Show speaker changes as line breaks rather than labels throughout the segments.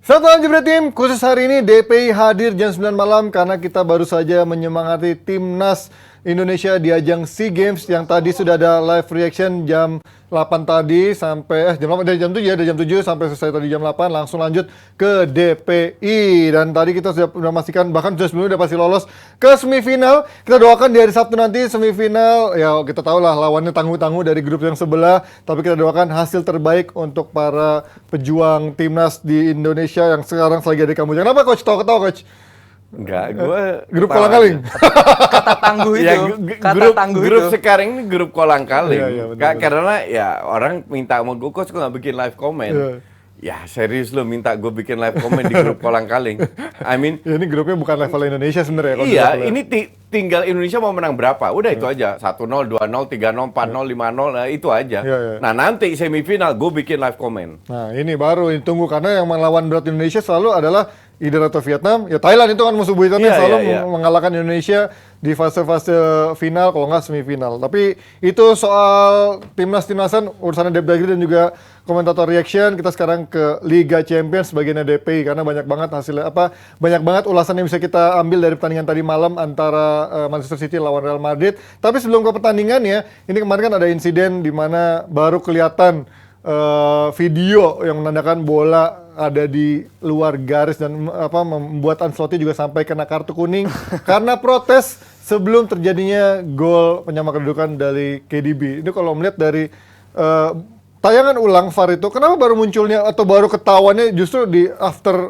Satu Jebret Tim, khusus hari ini DPI hadir jam 9 malam karena kita baru saja menyemangati Timnas Indonesia di ajang SEA Games yang tadi sudah ada live reaction jam 8 tadi sampai jam 8 dari jam 7 ya, dari jam 7 sampai selesai tadi jam 8 langsung lanjut ke DPI dan tadi kita sudah memastikan bahkan sudah sebelumnya udah pasti lolos ke semifinal. Kita doakan di hari Sabtu nanti semifinal ya kita tahu lah lawannya tangguh-tangguh dari grup yang sebelah, tapi kita doakan hasil terbaik untuk para pejuang timnas di Indonesia yang sekarang lagi ada di Kamboja. Kenapa coach ketawa coach?
Enggak, gue
grup kolang-kaling.
Kata tangguh itu.
Grup sekarang ini grup kolang-kaling.
Iya, benar.
Karena ya orang minta sama gue, kok nggak bikin live comment.
Iya.
Ya serius lo minta gue bikin live comment di grup kolang-kaling. I mean,
Ya, ini grupnya bukan level Indonesia sebenarnya. kalau
iya,
levelnya.
ini tinggal Indonesia mau menang berapa. Udah itu aja. 1-0, 2-0, 3-0, 4-0, 5-0, nah, itu aja.
Iya.
Nah nanti semifinal gue bikin live comment.
Nah ini baru ditunggu karena yang melawan berat Indonesia selalu adalah either atau Vietnam, ya Thailand itu kan musuh buyutannya
Iya,
selalu
iya.
mengalahkan Indonesia di fase-fase final kalau nggak semifinal. Tapi itu soal timnasan urusannya Depdagri dan juga komentator reaction. Kita sekarang ke Liga Champions bagiannya DPI karena banyak banget hasilnya banyak banget ulasan yang bisa kita ambil dari pertandingan tadi malam antara Manchester City lawan Real Madrid. Tapi sebelum ke pertandingannya, ini kemarin kan ada insiden di mana baru kelihatan video yang menandakan bola ada di luar garis dan membuat Ancelotti juga sampai kena kartu kuning karena protes sebelum terjadinya gol penyama kedudukan dari KDB. Itu kalau melihat dari tayangan ulang VAR itu, kenapa baru munculnya atau baru ketahuannya justru di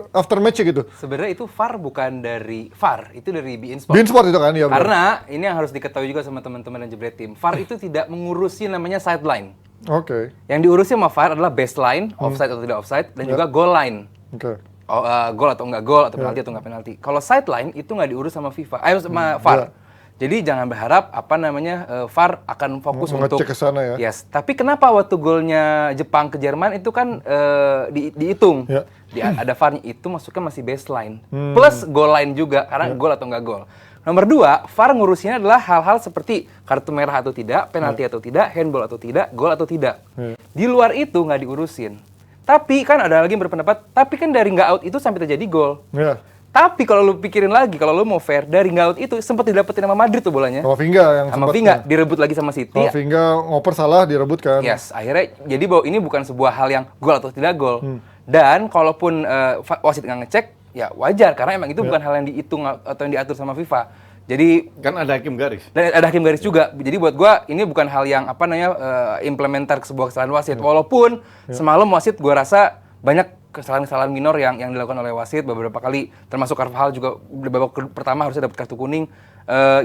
after match gitu?
Sebenarnya itu VAR bukan dari VAR, itu dari beIN Sport.
beIN Sport itu kan ya.
Karena ini yang harus diketahui juga sama teman-teman dan Jebret Tim. VAR itu tidak mengurusi namanya sideline.
Oke.
Yang diurusi sama VAR adalah baseline, offside atau tidak offside, dan juga goal line.
Oke.
Gol atau enggak gol, atau penalti atau enggak penalti. Kalau sideline itu nggak diurus sama sama VAR. Jadi jangan berharap VAR akan fokus untuk
ngecek ke sana ya.
Yes. Tapi kenapa waktu golnya Jepang ke Jerman itu kan dihitung.
Ya.
Ada VAR-nya itu masuknya masih baseline. Plus goal line juga karena gol atau enggak gol. Nomor 2, VAR ngurusinnya adalah hal-hal seperti kartu merah atau tidak, penalti atau tidak, handball atau tidak, gol atau tidak. Di luar itu nggak diurusin. Tapi kan ada lagi yang berpendapat, tapi kan dari nggak out itu sampai terjadi gol.
Ya.
Tapi kalau lu pikirin lagi, kalau lu mau fair, dari nggak out itu sempat didapetin sama Madrid tuh bolanya.
Kamavinga yang
Sama
sempat
Vinga, direbut lagi sama City.
Kamavinga ngoper salah direbut kan.
Yes, akhirnya jadi bahwa ini bukan sebuah hal yang gol atau tidak gol. Dan kalaupun wasit nggak ngecek, ya wajar karena emang itu bukan hal yang dihitung atau yang diatur sama FIFA. Jadi
Kan ada hakim garis.
dan ada hakim garis juga. Jadi buat gua ini bukan hal yang implementer ke sebuah kesalahan wasit. Walaupun semalam wasit gua rasa banyak kesalahan-kesalahan minor yang dilakukan oleh wasit beberapa kali, termasuk Carvajal juga di babak pertama harusnya dapat kartu kuning.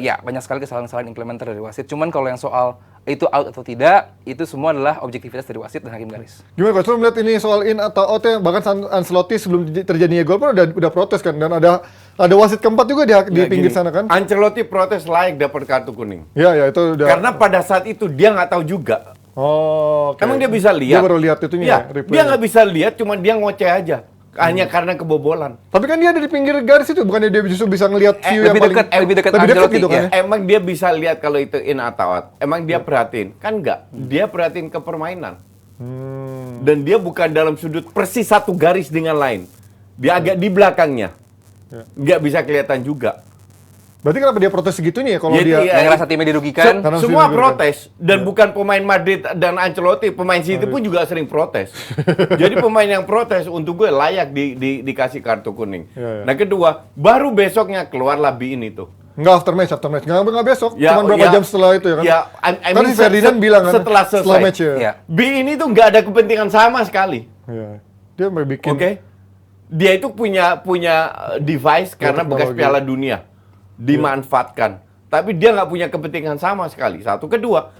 Ya banyak sekali kesalahan-kesalahan implementer dari wasit. Cuman kalau yang soal itu out atau tidak, itu semua adalah objektivitas dari wasit dan hakim garis.
Gimana coach, lu melihat ini soal in atau out ya? Bahkan Ancelotti sebelum terjadinya gol pun udah protes kan, dan ada wasit keempat juga di pinggir sana kan?
Ancelotti protes layak dapat kartu kuning.
Ya itu udah.
Karena pada saat itu dia nggak tahu juga.
Oh, oke.
Emang dia bisa lihat?
Dia baru lihat itunya
Ya,
replaynya.
dia nggak bisa lihat, cuma dia ngoceh aja. Hanya karena kebobolan.
Tapi kan dia ada di pinggir garis itu, bukannya dia justru bisa ngelihat view yang
lebih
paling
dekat
lebih dekat
Ancelotti,
gitu kan?
ya.
Ya?
Emang dia bisa lihat kalau itu in atau out? Emang dia perhatiin? Kan enggak. Dia perhatiin ke permainan. Dan dia bukan dalam sudut persis satu garis dengan lain. Dia agak di belakangnya. Nggak bisa kelihatan juga.
Berarti kenapa dia protes segitunya ya kalau
Jadi,
dia?
iya.
Yang ngerasa timnya dirugikan.
Karena
Semua
sudah
protes. Dan bukan pemain Madrid dan Ancelotti. Pemain City pun juga sering protes. Jadi pemain yang protes untuk gue layak dikasih kartu kuning.
Iya.
Nah kedua, baru besoknya keluarlah BIN itu.
Nggak after match. Nggak besok,
Ya,
cuma berapa
ya.
jam setelah itu ya kan?
Ya,
Kan si Ferdinand bilang kan,
setelah selesai.
match ya.
Ya.
BIN itu nggak ada kepentingan sama sekali.
Iya. Dia mau bikin.
Oke. Dia itu punya device karena bekas
teknologi.
Piala Dunia dimanfaatkan. Tapi dia nggak punya kepentingan sama sekali. Satu, kedua,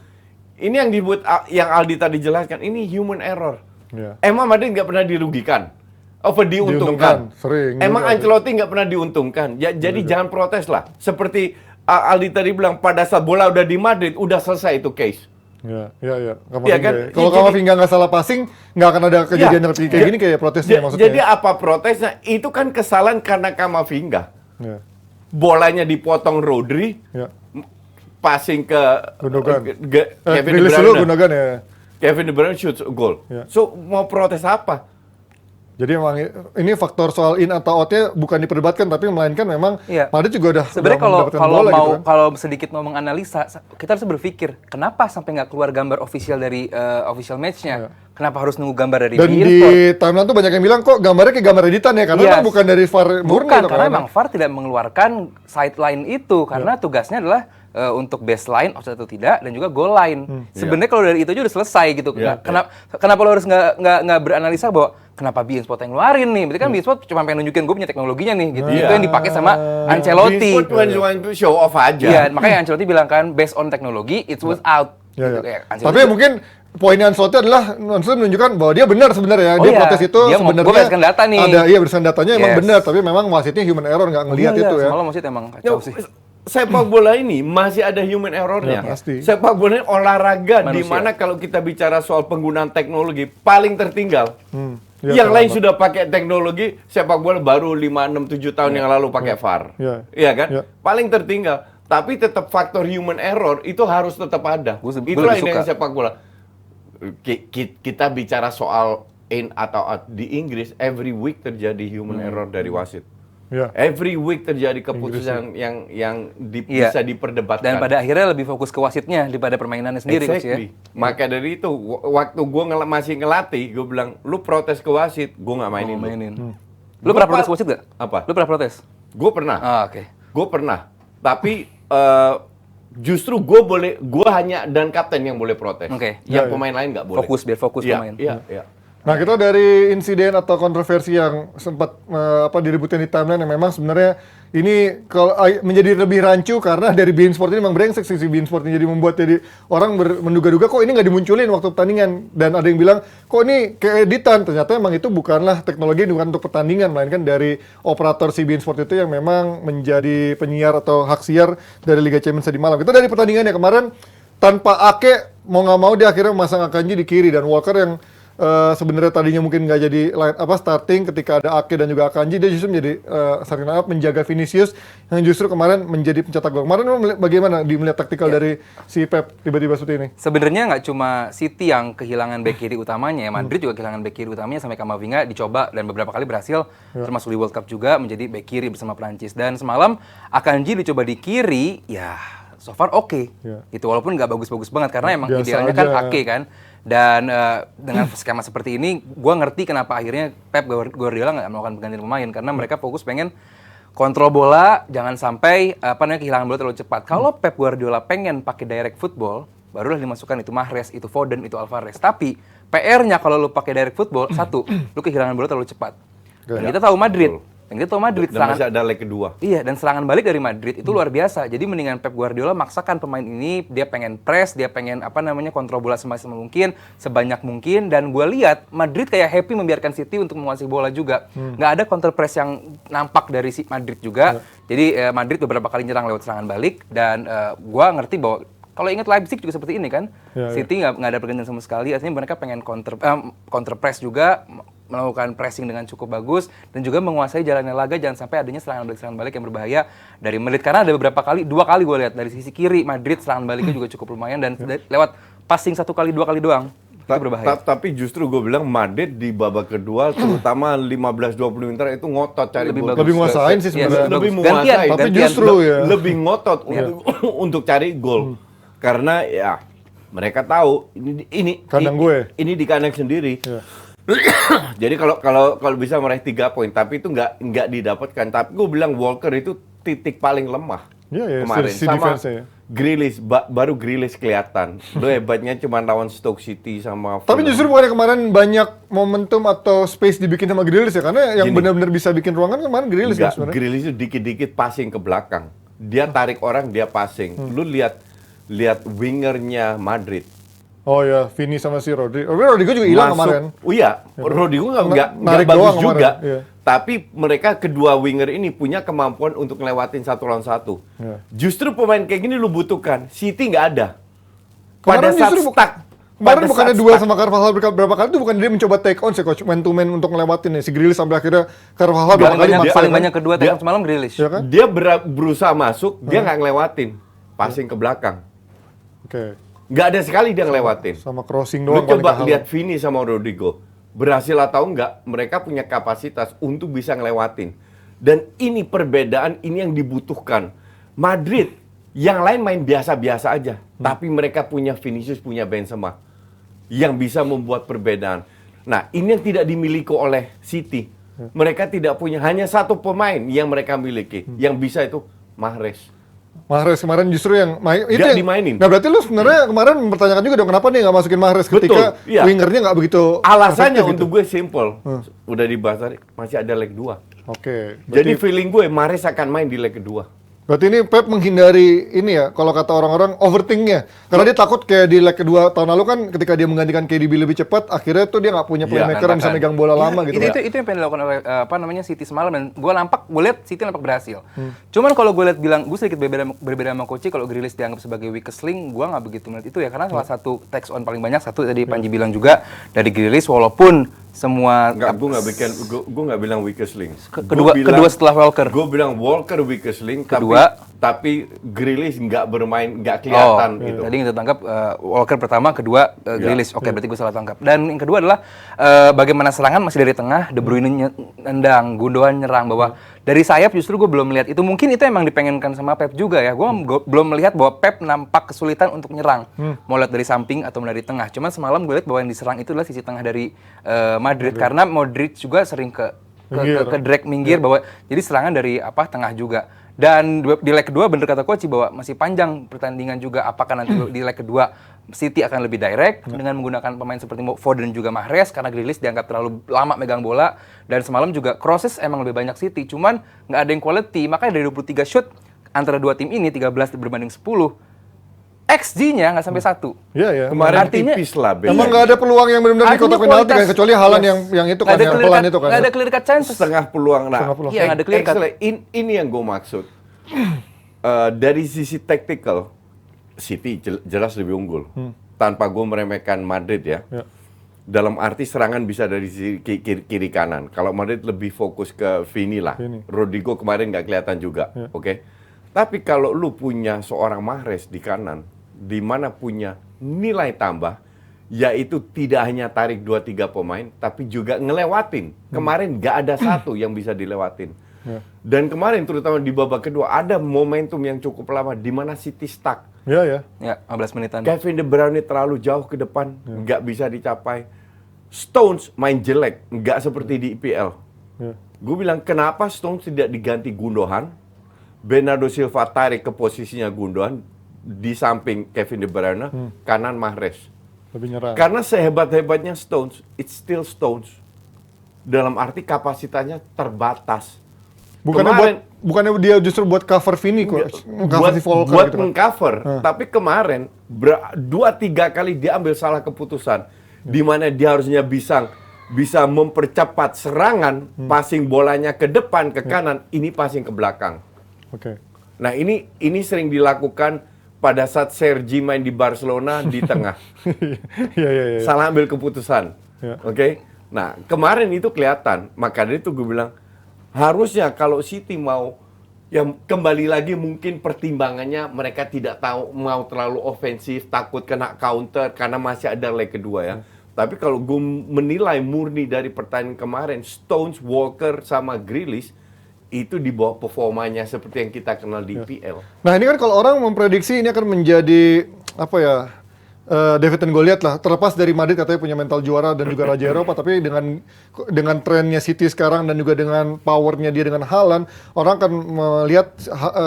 ini yang dibuat yang Aldi tadi jelaskan, ini human error.
Iya.
Emang Madrid nggak pernah dirugikan? Diuntungkan.
Sering.
Emang
juga.
Ancelotti nggak pernah diuntungkan? Jadi jangan protes lah. Seperti Aldi tadi bilang, pada saat bola udah di Madrid, udah selesai itu case.
Iya.
Iya kan?
Kalau
Jadi-
Kamavinga nggak salah passing, nggak akan ada kejadian yang kayak gini kayak protesnya maksudnya.
Jadi apa protesnya? Itu kan kesalahan karena Kamavinga.
Iya.
Bolanya dipotong Rodri,
Iya.
passing ke
Gundogan.
Kevin De
rilis dulu
Bruyne.
Gundogan ya.
Kevin De Bruyne shoots a goal.
Ya.
So mau protes apa?
Jadi memang ini faktor soal in atau outnya bukan diperdebatkan, tapi melainkan memang
Iya.
Madrid juga udah
Sebenarnya
mendapatkan
kalau
bola
mau
gitu kan.
kalau sedikit mau menganalisa, kita harus berpikir kenapa sampai nggak keluar gambar official dari official match-nya? Kenapa harus nunggu gambar dari
Dan
beIN
di
Sport?
timeline tuh banyak yang bilang kok gambarnya kayak gambar editan ya, karena
Yes.
memang bukan dari VAR murni
Bukan,
tuh
karena
kan.
memang VAR tidak mengeluarkan sideline itu karena tugasnya adalah untuk baseline offside atau tidak dan juga goal line. Sebenarnya kalau dari itu aja udah selesai gitu.
Iya,
Kenapa lo harus nggak beranalisa bahwa kenapa beIN Sport yang ngeluarin nih? Berarti kan beIN Sport cuma pengen nunjukin gue punya teknologinya nih gitu.
Iya.
Itu yang dipakai sama Ancelotti.
Bein Sport cuma show off aja.
Iya, makanya Ancelotti bilang kan based on teknologi it was out.
Ya,
Gitu,
ya.
kayak Ancelotti
Tapi mungkin poinnya Ancelotti adalah Ancelotti menunjukkan bahwa dia benar sebenarnya.
Oh
Dia
iya,
protes itu
dia mau-
sebenarnya
gua berdasarkan data nih.
Ada berdasarkan datanya emang
Yes.
benar, tapi memang wasitnya human error nggak ngelihat itu ya.
Semalam wasit emang
Ya,
kacau sih.
sepak bola ini masih ada human errornya.
Ya, pasti.
Sepak bola ini olahraga di
Manusia.
mana kalau kita bicara soal penggunaan teknologi paling tertinggal.
Iya,
Yang lain
terlambat.
sudah pakai teknologi, sepak bola baru 5, 6, 7 tahun yang lalu pakai VAR.
Iya.
Iya kan?
Iya.
Paling tertinggal. Tapi tetap faktor human error itu harus tetap ada.
Gua
Itulah
lebih
ini
suka.
sepak bola. Kita bicara soal in atau out di Inggris, every week terjadi human error dari wasit.
Ya.
Every week terjadi keputusan yang
Iya.
bisa diperdebatkan.
Dan pada akhirnya lebih fokus ke wasitnya daripada permainannya sendiri Coach, ya.
Exactly. Maka dari itu, waktu gue masih ngelatih, gue bilang, lu protes ke wasit, gue nggak mainin.
Mau
lu."
mainin. Lu
Gua
pernah protes
pas-
ke wasit gak?
Apa?
Lu pernah protes?
Gue pernah.
Ah, oke.
Gue pernah. Tapi justru gue hanya dan kapten yang boleh protes.
Oke.
Yang
Ya, ya.
pemain lain nggak boleh.
Biar fokus
Iya,
pemain.
Iya, iya.
Nah, kita dari insiden atau kontroversi yang sempat diributin di timeline yang memang sebenarnya ini kalau menjadi lebih rancu karena dari beIN Sport ini memang brengsek sih si beIN Sport ini, jadi membuat jadi orang menduga-duga kok ini nggak dimunculin waktu pertandingan, dan ada yang bilang kok ini keeditan. Ternyata memang itu bukanlah teknologi yang bukan untuk pertandingan, melainkan dari operator si beIN Sport itu yang memang menjadi penyiar atau hak siar dari Liga Champions tadi malam. Kita dari pertandingannya kemarin tanpa Ake mau nggak mau dia akhirnya memasang Akanji di kiri, dan Walker yang sebenarnya tadinya mungkin nggak jadi starting ketika ada Ake dan juga Akanji, dia justru menjadi starting lineup menjaga Vinicius yang justru kemarin menjadi pencetak gol. Kemarin bagaimana melihat taktikal dari si Pep tiba-tiba seperti ini?
Sebenarnya nggak cuma City yang kehilangan bek kiri utamanya, ya. Madrid juga kehilangan bek kiri utamanya sampai Camavinga dicoba dan beberapa kali berhasil, termasuk di World Cup juga menjadi bek kiri bersama Prancis. Dan semalam Akanji dicoba di kiri, ya so far oke.
Ya.
Gitu, walaupun nggak bagus-bagus banget karena emang
Biasa
idealnya kan
aja.
Ake kan. Dan dengan skema seperti ini, gue ngerti kenapa akhirnya Pep Guardiola nggak melakukan penggantian pemain karena mereka fokus pengen kontrol bola, jangan sampai kehilangan bola terlalu cepat. Kalau Pep Guardiola pengen pakai direct football, barulah dimasukkan itu Mahrez, itu Foden, itu Alvarez. Tapi PR-nya kalau lu pakai direct football, satu, lu kehilangan bola terlalu cepat. Dan kita tahu Madrid. Dan kita tahu Madrid
Dan masih ada leg kedua.
Iya, dan serangan balik dari Madrid itu luar biasa. Jadi mendingan Pep Guardiola maksakan pemain ini, dia pengen press, dia pengen kontrol bola semaksimal mungkin, sebanyak mungkin. Dan gue lihat Madrid kayak happy membiarkan City untuk menguasai bola juga. Nggak ada counter press yang nampak dari si Madrid juga. Jadi Madrid beberapa kali nyerang lewat serangan balik, dan gue ngerti bahwa kalau ingat Leipzig juga seperti ini kan, City nggak ada pergantian sama sekali. Artinya mereka pengen counter press juga, melakukan pressing dengan cukup bagus, dan juga menguasai jalannya laga, jangan sampai adanya serangan balik yang berbahaya dari Madrid. Karena ada beberapa kali, 2 kali gue lihat dari sisi kiri Madrid serangan baliknya juga cukup lumayan, dan lewat passing 1 kali 2 kali doang itu berbahaya.
Tapi justru gue bilang Madrid di babak kedua, terutama 15-20 menit itu ngotot cari
Lebih
gol.
bagus.
Lebih nguasain sih
Iya,
sebenarnya.
Lebih
Gantian,
menguasai.
Tapi
gantian.
justru ya.
Lebih ngotot untuk cari gol. Karena ya mereka tahu ini
Kandang gue.
Ini di kandang sendiri.
Iya.
Jadi kalau bisa meraih 3 poin, tapi itu nggak didapatkan. Tapi gue bilang Walker itu titik paling lemah
Iya, iya,
kemarin.
si
Sama
defense-nya ya.
Grealish, baru Grealish kelihatan. Lo hebatnya cuma lawan Stoke City sama.
Tapi
Fulham.
justru bukannya kemarin banyak momentum atau space dibikin sama Grealish ya, karena yang
Gini.
benar-benar bisa bikin ruangan kemarin Grealish kan
Enggak,
sebenarnya.
Grealish itu dikit-dikit passing ke belakang. Dia tarik orang, dia passing. Lu lihat wingernya Madrid.
Oh ya, Vini sama si Rodrigo. Rodrigo juga hilang kemarin.
Oh iya, Rodrigo nggak
Narik
bagus
doang
juga.
kemarin, iya.
Tapi mereka kedua winger ini punya kemampuan untuk ngelewatin 1 lawan 1.
Iya.
Justru pemain kayak gini lu butuhkan. City nggak ada.
Kemarin
Pada saat
justru
stuck.
Kemarin
Pada
bukannya
saat
dua
stuck.
sama Carvajal berapa kali itu bukan dia mencoba take on sih coach, man to man untuk ngelewatin nih si Grealish sampai akhirnya Carvajal berapa kali maksa
paling
kan?
banyak kedua
Dia-
take semalam Grealish.
Iya kan?
Dia berusaha masuk, dia nggak ngelewatin. Passing ke belakang.
Oke.
Nggak ada sekali dia ngelewatin.
Sama crossing
Lu
doang paling
coba
kehalau.
lihat Vini sama Rodrigo. berhasil atau enggak, mereka punya kapasitas untuk bisa ngelewatin. Dan ini perbedaan, ini yang dibutuhkan. Madrid, yang lain main biasa-biasa aja. Tapi mereka punya Vinicius, punya Benzema. Yang bisa membuat perbedaan. Nah, ini yang tidak dimiliki oleh City. Mereka tidak punya, hanya satu pemain yang mereka miliki. Yang bisa itu Mahrez.
Mahrez kemarin justru yang itu
Nggak
yang
dimainin.
Nah berarti lu sebenarnya kemarin mempertanyakan juga dong kenapa nih nggak masukin Mahrez ketika
Betul, iya.
wingernya nggak begitu
Alasannya
efektif
untuk gue simple. Udah dibahas tadi, masih ada leg 2.
Oke.
Jadi feeling gue Mahrez akan main di leg kedua.
Berarti ini Pep menghindari ini ya, kalau kata orang-orang overthinknya. Karena dia takut kayak di leg kedua tahun lalu kan ketika dia menggantikan KDB lebih cepat, akhirnya tuh dia nggak punya
Iya,
playmaker yang bisa megang bola lama gitu.
Itu yang pengen dilakukan oleh City semalam, dan gue lihat City nampak berhasil. Cuman kalau gue lihat bilang gue sedikit berbeda sama Koci, kalau Grealish dianggap sebagai weakest link, gue nggak begitu melihat itu ya, karena salah satu text on paling banyak satu tadi Panji bilang juga dari Grealish, walaupun semua
Gue nggak bilang weakest link.
Kedua setelah Walker.
Gue bilang Walker weakest link.
Kedua.
tapi Grealish nggak bermain, nggak kelihatan gitu.
Tadi kita tangkap Walker pertama, kedua Grealish. Oke, berarti gue salah tangkap. Dan yang kedua adalah bagaimana serangan masih dari tengah, De Bruyne nendang, Gundogan nyerang, bahwa dari sayap justru gue belum melihat itu. Mungkin itu emang dipengenkan sama Pep juga ya. Gue belum melihat bahwa Pep nampak kesulitan untuk nyerang. Mau lihat dari samping atau dari tengah. Cuman semalam gue lihat bahwa yang diserang itu adalah sisi tengah dari Madrid. Karena Modric juga sering ke drag minggir, bahwa jadi serangan dari tengah juga. Dan di leg kedua bener kata Koci bahwa masih panjang pertandingan juga. Apakah nanti di leg kedua City akan lebih direct dengan menggunakan pemain seperti Foden dan juga Mahrez, karena Grealish dianggap terlalu lama megang bola. Dan semalam juga crosses emang lebih banyak City, cuman nggak ada yang quality. Makanya dari 23 shoot antara dua tim ini 13 berbanding 10, XG-nya nggak sampai 1.
Iya ya.
Kemarin
Artinya,
tipis lah.
Emang nggak ada peluang yang benar-benar di kotak penalti kan, kecuali Haaland yang itu kan, yang pelan itu kan.
Nggak ada clear cut chances.
Setengah peluang. Nah,
Iya, nggak ada clear cut.
Ini yang gue maksud. Dari sisi tactical, City jelas lebih unggul. Tanpa gue meremehkan Madrid ya. Dalam arti serangan bisa dari sisi kiri kanan. Kalau Madrid lebih fokus ke Vini lah. Rodrigo kemarin nggak kelihatan juga. Oke. Tapi kalau lu punya seorang Mahrez di kanan, di mana punya nilai tambah, yaitu tidak hanya tarik 2-3 pemain, tapi juga ngelewatin. Kemarin nggak ada satu yang bisa dilewatin. Dan kemarin terutama di babak kedua ada momentum yang cukup lama di mana City stuck.
Iya.
Ya, 15 menitan.
Kevin De Bruyne terlalu jauh ke depan, nggak bisa dicapai. Stones main jelek, nggak seperti di IPL. Gue bilang kenapa Stones tidak diganti Gundogan? Bernardo Silva tarik ke posisinya Gundogan di samping Kevin De Bruyne, kanan Mahrez.
Lebih nyerang.
Karena sehebat-hebatnya Stones, it's still Stones. Dalam arti kapasitasnya terbatas.
Bukannya dia justru buat cover Vini kok, cover si Volker
buat
gitu kan.
mengcover. Tapi kemarin 2-3 kali dia ambil salah keputusan, di mana dia harusnya bisa mempercepat serangan, passing bolanya ke depan, ke kanan, ini passing ke belakang.
Oke.
Nah ini sering dilakukan pada saat Sergi main di Barcelona di tengah.
Iya.
Salah ambil keputusan.
Ya.
Oke. Nah kemarin itu kelihatan. Maka dari itu gue bilang harusnya kalau City mau, yang kembali lagi mungkin pertimbangannya mereka tidak tahu mau terlalu ofensif, takut kena counter karena masih ada leg kedua ya. Tapi kalau gue menilai murni dari pertandingan kemarin, Stones, Walker sama Grealish itu di bawah performanya seperti yang kita kenal di IPL.
Nah ini kan kalau orang memprediksi ini akan menjadi David dan Goliath lah. Terlepas dari Madrid katanya punya mental juara dan juga Raja Eropa, tapi dengan trennya City sekarang dan juga dengan powernya dia dengan Haaland, orang akan melihat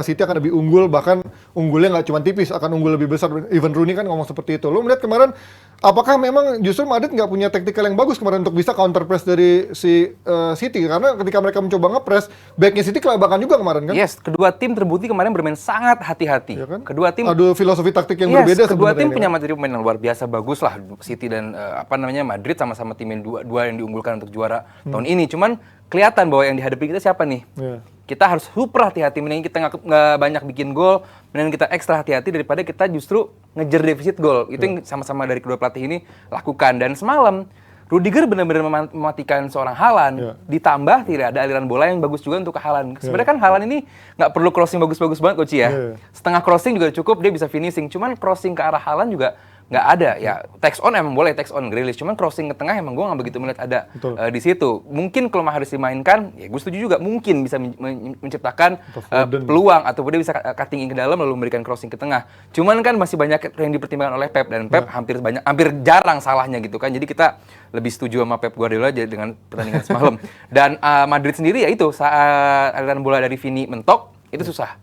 City akan lebih unggul, bahkan unggulnya nggak cuma tipis, akan unggul lebih besar. Even Rooney kan ngomong seperti itu. Lo melihat kemarin, apakah memang justru Madrid nggak punya taktikal yang bagus kemarin untuk bisa counter press dari si City? Karena ketika mereka mencoba nge-press, backnya City kelabakan juga kemarin kan?
Yes, kedua tim terbukti kemarin bermain sangat hati-hati.
Ya kan?
Kedua tim
ada filosofi taktik yang berbeda
kedua tim
sebenarnya.
punya materi pemain yang luar biasa bagus lah. City dan Madrid sama-sama tim yang dua yang diunggulkan untuk juara tahun ini. Cuman kelihatan bahwa yang dihadapi kita siapa nih? Kita harus super hati-hati, mending kita nggak banyak bikin gol, mending kita ekstra hati-hati daripada kita justru ngejar defisit gol. Itu yang sama-sama dari kedua pelatih ini lakukan. Dan semalam Rudiger benar-benar mematikan seorang Haaland, ditambah tidak ada aliran bola yang bagus juga untuk Haaland. Sebenarnya kan Haaland ini nggak perlu crossing bagus-bagus banget, Coach ya. Setengah crossing juga cukup, dia bisa finishing. Cuman crossing ke arah Haaland juga nggak ada ya. Text on emang boleh text on Grealish, cuman crossing ke tengah emang gue nggak begitu melihat ada di situ. Mungkin kalau harus dimainkan, ya gue setuju juga mungkin bisa menciptakan peluang ataupun dia bisa cutting in ke dalam lalu memberikan crossing ke tengah. Cuman kan masih banyak yang dipertimbangkan oleh Pep dan Pep hampir jarang salahnya gitu kan. Jadi kita lebih setuju sama Pep Guardiola dengan pertandingan semalam. Dan Madrid sendiri ya itu saat aliran bola dari Vini mentok itu susah.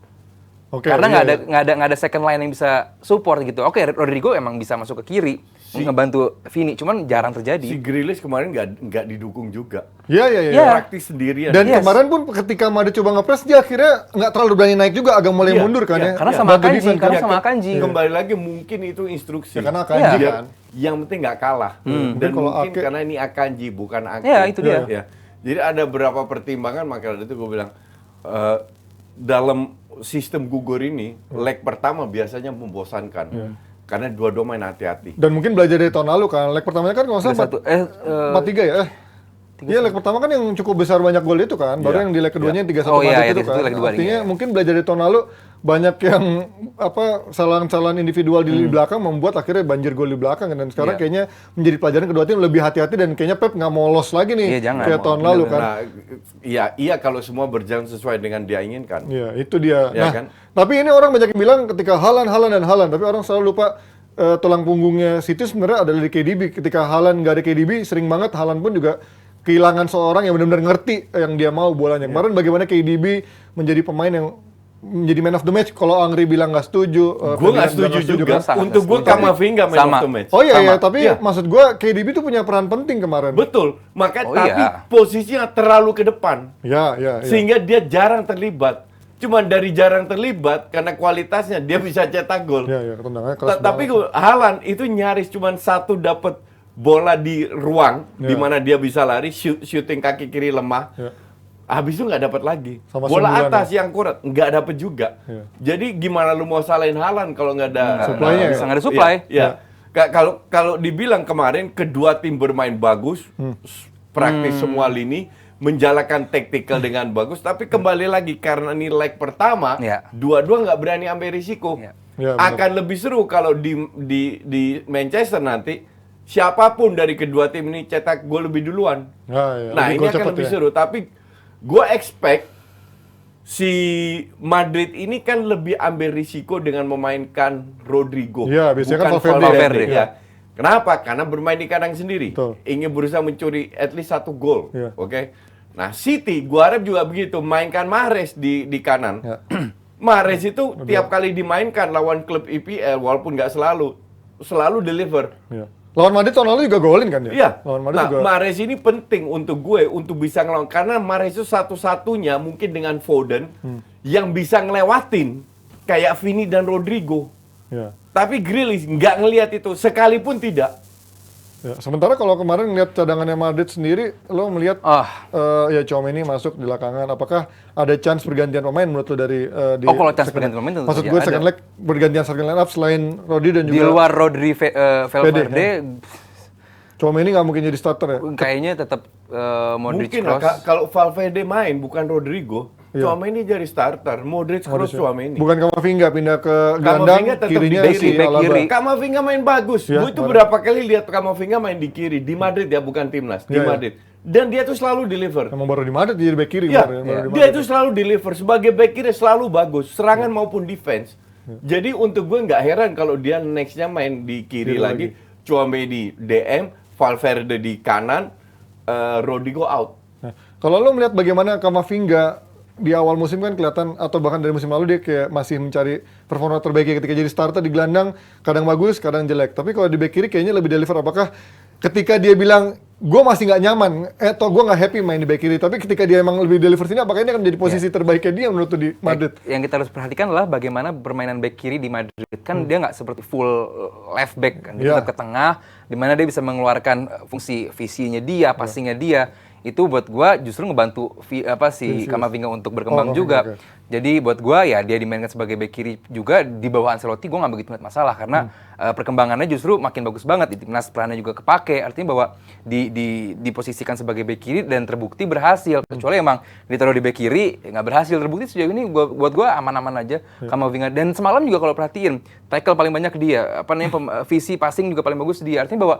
Karena nggak ada second line yang bisa support gitu. Rodrigo emang bisa masuk ke kiri ngebantu Vini, cuman jarang terjadi.
Si Grealish kemarin nggak didukung juga.
Iya.
Praktis sendirian.
Dan kemarin pun ketika Madrid coba ngepres, dia akhirnya nggak terlalu berani naik juga, agak mulai mundur kan ya.
Karena sama Akanji.
Kembali lagi mungkin itu instruksi.
Ya, karena Akanji kan.
Yang penting nggak kalah. Dan
kalau
mungkin karena ini Akanji bukan Ake.
Ya, itu dia.
Ya. Jadi ada beberapa pertimbangan, makanya itu gue bilang dalam sistem gugur ini, leg pertama biasanya membosankan. Karena dua-dua main hati-hati.
Dan mungkin belajar dari tahun lalu kan, leg pertamanya kan nggak usah 4-3 ya? Iya, leg pertama kan yang cukup besar banyak gol itu kan, baru yang di leg keduanya yang 3-1 Madrid itu kan. Artinya mungkin belajar dari tahun lalu, banyak yang kesalahan-kesalahan individual di belakang membuat akhirnya banjir gol di belakang, dan sekarang kayaknya menjadi pelajaran kedua tim lebih hati-hati, dan kayaknya Pep nggak mau lolos lagi nih kayak tahun lalu kan.
Nah, iya kalau semua berjalan sesuai dengan dia inginkan.
Iya, itu dia.
Ya,
nah,
kan?
tapi ini orang banyak yang bilang ketika Haaland, tapi orang selalu lupa tulang punggungnya City sebenarnya ada di KDB. Ketika Haaland nggak ada KDB, sering banget Haaland pun juga kehilangan seorang yang benar-benar ngerti yang dia mau bolanya. Kemarin bagaimana KDB menjadi pemain yang menjadi man of the match. Kalau Angri bilang nggak setuju,
gue nggak setuju juga. Untuk gue Camavinga man of the match.
Oh iya, tapi maksud gue KDB itu punya peran penting kemarin.
Betul, tapi posisinya terlalu ke depan.
Iya.
Sehingga dia jarang terlibat. Cuman dari jarang terlibat karena kualitasnya dia bisa cetak gol.
Iya, tendangannya keras
Tapi Haaland itu nyaris cuman satu dapat bola di ruang di mana dia bisa lari, shooting kaki kiri lemah. Habis itu nggak dapat lagi. Bola atas yang kuat nggak dapat juga. Jadi gimana lu mau salahin Haaland kalau nggak ada
supply-nya? Nggak ada supply.
Kalau dibilang kemarin kedua tim bermain bagus, praktis semua lini, menjalankan taktikal dengan bagus, tapi kembali lagi karena ini leg pertama, dua-dua nggak berani ambil risiko. Akan lebih seru kalau di Manchester nanti siapapun dari kedua tim ini cetak gol lebih duluan. Nah, ini akan lebih seru. Tapi gue expect si Madrid ini kan lebih ambil risiko dengan memainkan Rodrigo.
Iya, biasanya
bukan
kan
Valverde. Kenapa? Karena bermain di kandang sendiri.
Betul.
Ingin berusaha mencuri at least 1 gol. Oke. Nah, City gue harap juga begitu. Mainkan Mahrez di kanan. Mahrez itu tiap kali dimainkan lawan klub EPL, walaupun nggak selalu deliver.
Lawan Madrid tahun lalu juga golin kan ya?
Iya.
Lawan Madrid juga.
Mahrez ini penting untuk gue untuk bisa ngelawan, karena Mahrez itu satu-satunya mungkin dengan Foden yang bisa ngelewatin kayak Vini dan Rodrigo. Tapi Grealish nggak ngelihat itu sekalipun tidak.
Sementara kalau kemarin ngelihat cadangannya Madrid sendiri, lo melihat ya Tchouaméni masuk di belakangan. Apakah ada chance pergantian pemain menurut lo dari
kalau chance pergantian pemain tentu
maksud gue second leg pergantian second line up selain Rodri dan juga
di luar Rodri Valverde,
Tchouaméni nggak mungkin jadi starter ya?
Kayaknya tetap Modric,
mungkin
Kroos.
kalau Valverde main bukan Rodrigo, Tchouaméni jadi starter, Modric, Kroos, Tchouaméni.
Bukan Camavinga pindah ke gelandang, kirinya si Alaba.
Camavinga main bagus. Gue itu berapa kali lihat Camavinga main di kiri di Madrid ya, bukan timnas, di Madrid. Dan dia tuh selalu deliver.
Emang baru di Madrid jadi back kiri.
Dia itu selalu deliver sebagai back kiri, selalu bagus, serangan maupun defense. Jadi untuk gue nggak heran kalau dia nextnya main di kiri lagi. Tchouaméni DM, Valverde di kanan, Rodrigo out.
Nah, kalau lo melihat bagaimana Camavinga di awal musim kan kelihatan, atau bahkan dari musim lalu dia kayak masih mencari performa terbaiknya ketika jadi starter di gelandang, kadang bagus, kadang jelek. Tapi kalau di back kiri kayaknya lebih deliver. Apakah ketika dia bilang gue masih nggak nyaman, atau gue nggak happy main di back kiri, tapi ketika dia emang lebih deliver sini, apakah ini akan menjadi posisi terbaiknya dia menurut di Madrid?
Yang kita harus perhatikan adalah bagaimana permainan back kiri di Madrid. Kan dia nggak seperti full left back kan, dia tetap ke tengah, di mana dia bisa mengeluarkan fungsi visinya dia, passingnya dia. itu buat gua justru ngebantu si Camavinga untuk berkembang juga.
Oke.
Jadi buat gua ya dia dimainkan sebagai bek kiri juga di bawah Ancelotti gua nggak begitu ngeliat masalah karena perkembangannya justru makin bagus banget di timnas, perannya juga kepake. Artinya bahwa diposisikan sebagai bek kiri dan terbukti berhasil. Kecuali emang ditaruh di bek kiri nggak berhasil, terbukti sejauh ini buat gua aman-aman aja Camavinga. Dan semalam juga kalau perhatiin tackle paling banyak dia, visi passing juga paling bagus dia. Artinya bahwa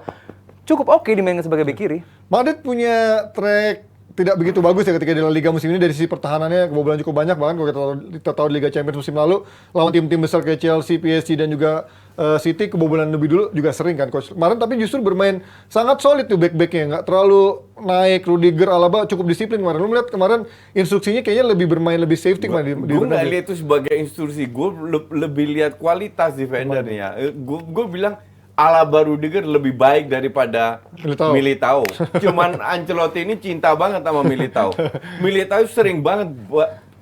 cukup oke dimainkan sebagai bek kiri.
Madrid punya track tidak begitu bagus ya ketika di La Liga musim ini. Dari sisi pertahanannya kebobolan cukup banyak, bahkan kalau kita tahu di Liga Champions musim lalu lawan tim-tim besar kayak Chelsea, PSG dan juga City kebobolan lebih dulu juga sering kan coach. Kemarin tapi justru bermain sangat solid tuh back-backnya, nggak terlalu naik. Rudiger, Alaba cukup disiplin kemarin. Lu melihat kemarin instruksinya kayaknya lebih bermain lebih safety kemarin di
Gue nggak lihat itu sebagai instruksi, gue lebih lihat kualitas defendernya. Gue bilang Alaba, Rudiger lebih baik daripada Militao. Cuman Ancelotti ini cinta banget sama Militao. Militao sering banget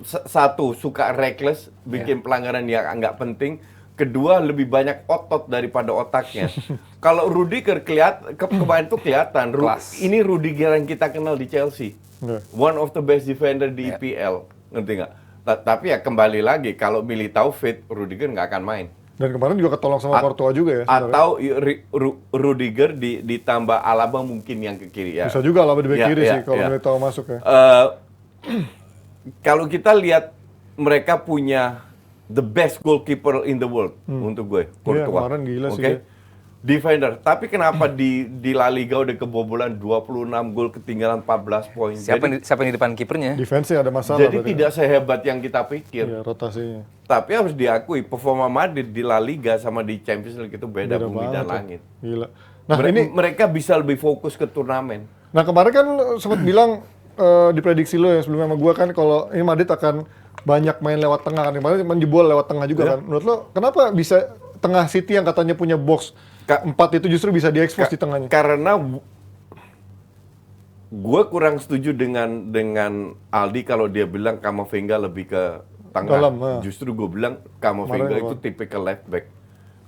satu suka reckless, bikin pelanggaran yang nggak penting. Kedua lebih banyak otot daripada otaknya. Kalau Rudiger kemarin tuh kelihatan. Ini Rudiger yang kita kenal di Chelsea. One of the best defender di EPL, ngerti nggak? Tapi ya kembali lagi kalau Militao fit, Rudiger nggak akan main.
Dan kemarin juga ketolong sama Courtois juga ya.
Atau Rudiger ditambah Alaba mungkin yang ke kiri ya.
Bisa juga Alaba di bek kiri sih kalau Militao masuk ya.
Kalau kita lihat mereka punya the best goalkeeper in the world untuk gue, Courtois.
Kemarin gila sih dia.
Defender. Tapi kenapa di La Liga udah kebobolan 26 gol, ketinggalan 14 poin.
Siapa yang di depan kipernya?
Defense-nya ada masalah.
Jadi tidak sehebat yang kita pikir.
Iya, rotasinya.
Tapi harus diakui performa Madrid di La Liga sama di Champions League itu beda bumi dan langit.
Gila. Nah,
mereka bisa lebih fokus ke turnamen.
Nah, kemarin kan sempat bilang diprediksi lo yang sebelumnya sama gua kan kalau ini Madrid akan banyak main lewat tengah kan. Kemarin menjebol lewat tengah juga kan. Menurut lo kenapa bisa tengah City yang katanya punya box 4 itu justru bisa diekspos di tengahnya?
Karena gue kurang setuju dengan Aldi kalau dia bilang Camavinga lebih ke tengah. Justru gue bilang Camavinga itu tipikal left back.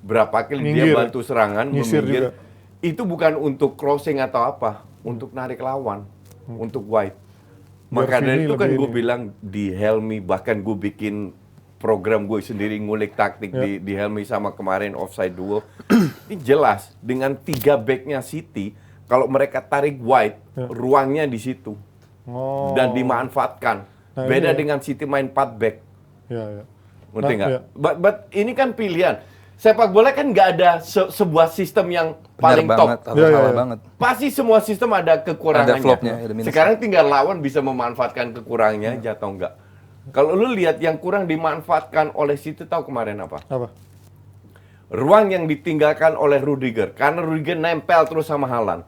Berapa kali dia bantu serangan, meminggir. Itu bukan untuk crossing atau apa, untuk narik lawan, untuk wide. Maka dari itu kan gue bilang di Helmy, bahkan gue bikin program gue sendiri ngulik taktik di Helmy sama kemarin offside duo. Ini jelas dengan 3 backnya City, kalau mereka tarik wide, ruangnya di situ dan dimanfaatkan. Beda dengan City main 4 back. Ngerti nggak? But ini kan pilihan. Sepak bola kan nggak ada sebuah sistem yang paling top.
Banget.
Pasti semua sistem ada kekurangannya.
Ada flopnya, ada minusnya.
Sekarang tinggal lawan bisa memanfaatkan kekurangannya aja atau enggak. Kalau lu lihat yang kurang dimanfaatkan oleh City, tahu kemarin apa?
Apa?
Ruang yang ditinggalkan oleh Rudiger, karena Rudiger nempel terus sama Haaland.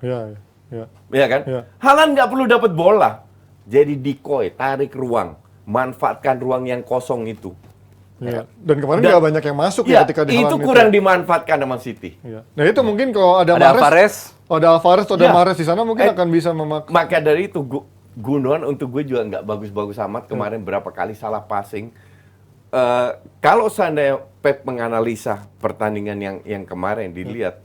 Iya kan? Haaland nggak perlu dapat bola, jadi decoy, tarik ruang, manfaatkan ruang yang kosong itu.
Dan kemarin nggak banyak yang masuk ya ketika di Haaland
itu kurang dimanfaatkan sama City.
Nah itu mungkin kalau ada
Alvarez,
ada Mahrez di sana mungkin akan bisa memakai.
Maka dari itu Gundogan untuk gue juga nggak bagus-bagus amat. Kemarin berapa kali salah passing. Kalau seandainya Pep menganalisa pertandingan yang kemarin dilihat,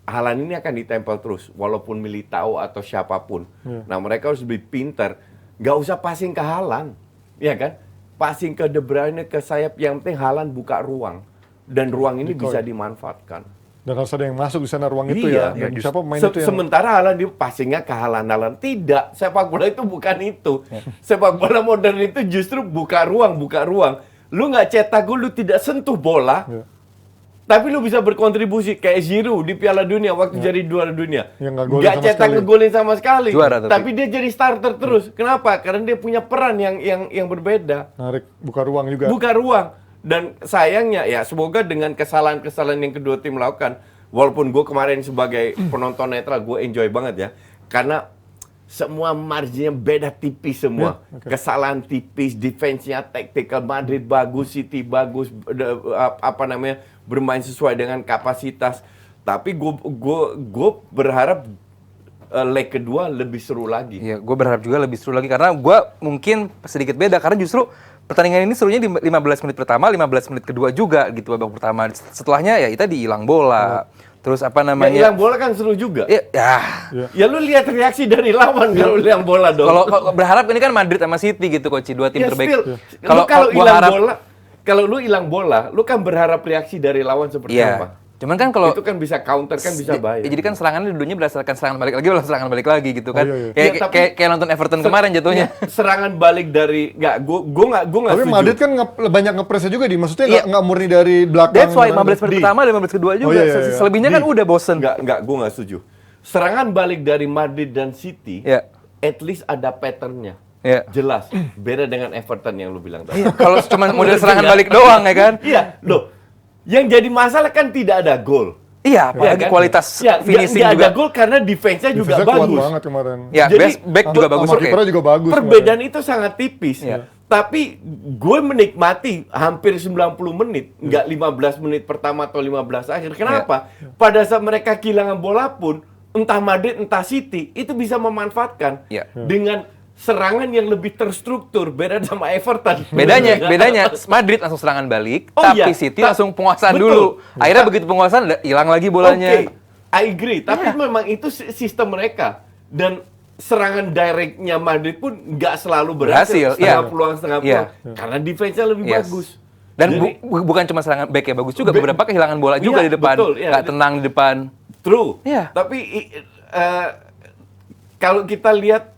Haaland ini akan ditempel terus, walaupun Militao atau siapapun. Nah mereka harus lebih pintar, nggak usah passing ke Haaland, ya kan? Passing ke De Bruyne, ke sayap, yang penting Haaland buka ruang, dan ruang ini bisa dimanfaatkan.
Dan harus ada yang masuk di sana ruang itu ya. Dan siapa pemain itu yang...
Sementara Haaland dia passingnya ke Haaland. Tidak, sepak bola itu bukan itu. Sepak bola modern itu justru buka ruang. Lu nggak cetak gol, lu tidak sentuh bola. Tapi lu bisa berkontribusi kayak Giroud di Piala Dunia waktu jadi juara dunia. Nggak cetak ngegolin sama sekali.
Juara,
tapi dia jadi starter terus. Kenapa? Karena dia punya peran yang berbeda.
Narik, buka ruang juga.
Buka ruang. Dan sayangnya ya semoga dengan kesalahan-kesalahan yang kedua tim lakukan, walaupun gue kemarin sebagai penonton netral gue enjoy banget ya, karena semua marginnya beda tipis semua. Kesalahan tipis, defense-nya tactical, Madrid bagus, City bagus, bermain sesuai dengan kapasitas. Tapi gue berharap leg kedua lebih seru lagi.
Iya, gue berharap juga lebih seru lagi karena gue mungkin sedikit beda karena justru pertandingan ini serunya di 15 menit pertama, 15 menit kedua juga gitu babak pertama. Setelahnya ya kita dihilang bola. Terus apa
Ya,
namanya?
hilang bola kan seru juga.
Ya,
Ya lu lihat reaksi dari lawan kalau hilang bola dong.
kalau berharap ini kan Madrid sama City gitu, Coach, dua tim
Ya,
terbaik.
still,
Kalau
kalau
gua
hilang
harap,
bola, kalau lu hilang bola, lu kan berharap reaksi dari lawan seperti
iya.
apa?
Cuman kan kalau
Itu kan bisa counter, kan bisa bahaya.
jadi kan serangannya dulunya berdasarkan serangan balik lagi gitu kan.
iya.
Kayak,
Ya, tapi-
kayak nonton Everton kemarin jatuhnya.
Serangan balik dari gua nggak
Tapi
setuju.
Madrid kan banyak ngepresnya juga di, maksudnya
Iya.
nggak murni dari belakang.
That's why
gitu.
15 menit pertama dan 15 kedua juga.
Oh, iya, iya.
Selebihnya kan udah bosen.
Gua nggak setuju. Serangan balik dari Madrid dan City,
Iya.
at least ada patternnya.
Iya.
Jelas. Beda dengan Everton yang lu bilang tadi.
Iya, kalau cuma model serangan
Ngerti
balik doang ya kan.
Iya, loh. Yang jadi masalah kan tidak ada gol.
Iya, apalagi
Ya kan?
kualitas
Ya,
finishing
nggak
juga.
ada gol karena defense-nya juga
Defense-nya kuat
bagus.
banget kemarin.
Ya,
Jadi,
back juga bagus.
Sama
Oke.
kipernya juga bagus.
Perbedaan itu sangat tipis.
Iya.
Tapi gue menikmati hampir 90 menit, nggak 15 menit pertama atau 15 akhir. Kenapa? Pada saat mereka kehilangan bola pun, entah Madrid, entah City, itu bisa memanfaatkan
Iya.
dengan serangan yang lebih terstruktur, beda sama Everton.
Bedanya Madrid langsung serangan balik,
Oh,
tapi
iya.
City langsung penguasaan
Betul.
dulu. Akhirnya begitu penguasaan hilang lagi bolanya.
Oke, I agree. Tapi memang itu sistem mereka. Dan serangan directnya Madrid pun nggak selalu berhasil.
Berhasil,
Setengah
iya.
peluang, setengah
Iya.
peluang. Karena defense-nya lebih
Yes.
bagus.
Dan
Jadi-
bukan cuma serangan back-nya bagus juga,
Back-
beberapa kehilangan bola juga
Iya,
di depan.
betul, iya.
Nggak tenang di depan.
True.
Iya.
Tapi kalau kita lihat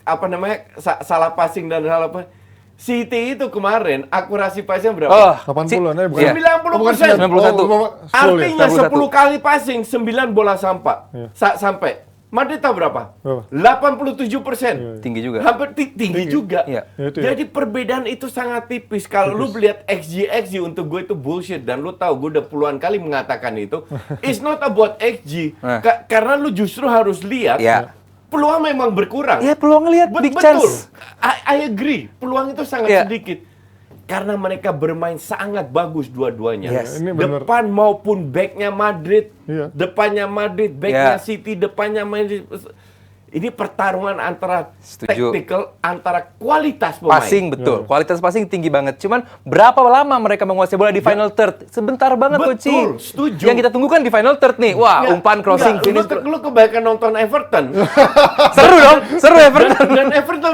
apa namanya salah passing dan salah apa, City itu kemarin akurasi passing berapa?
Oh,
80-an ya, bukan?
Iya.
90%.
91.
Artinya
91.
10 kali passing, 9 bola sampai.
Iya.
Sampai. Madrid tahu berapa?
Berapa?
87%.
Tinggi juga.
Hampir tinggi juga.
Iya.
Ya, itu ya.
Jadi perbedaan itu sangat tipis. Kalau lu lihat XG untuk gue itu bullshit, dan lu tahu gue udah puluhan kali mengatakan itu. It's not about XG.
Nah.
Karena lu justru harus lihat
Iya.
peluang memang berkurang.
Ya peluang ngelihat big
Betul.
chance.
I agree. Peluang itu sangat
Iya.
sedikit. Karena mereka bermain sangat bagus dua-duanya.
Yes.
Ini bener.
Depan maupun backnya Madrid,
Iya.
depannya Madrid, backnya
Iya.
City, depannya Madrid. Ini pertarungan antara
Setuju.
tactical, antara kualitas pemain.
Passing betul, kualitas passing tinggi banget. Cuman berapa lama mereka menguasai bola di final third? Sebentar banget,
Betul,
Coach.
setuju.
Yang kita tunggu kan di final third nih. Wah,
Nggak,
umpan crossing
nggak,
finish.
Lu kebanyakan nonton Everton.
Seru dong, seru Everton.
Dan Everton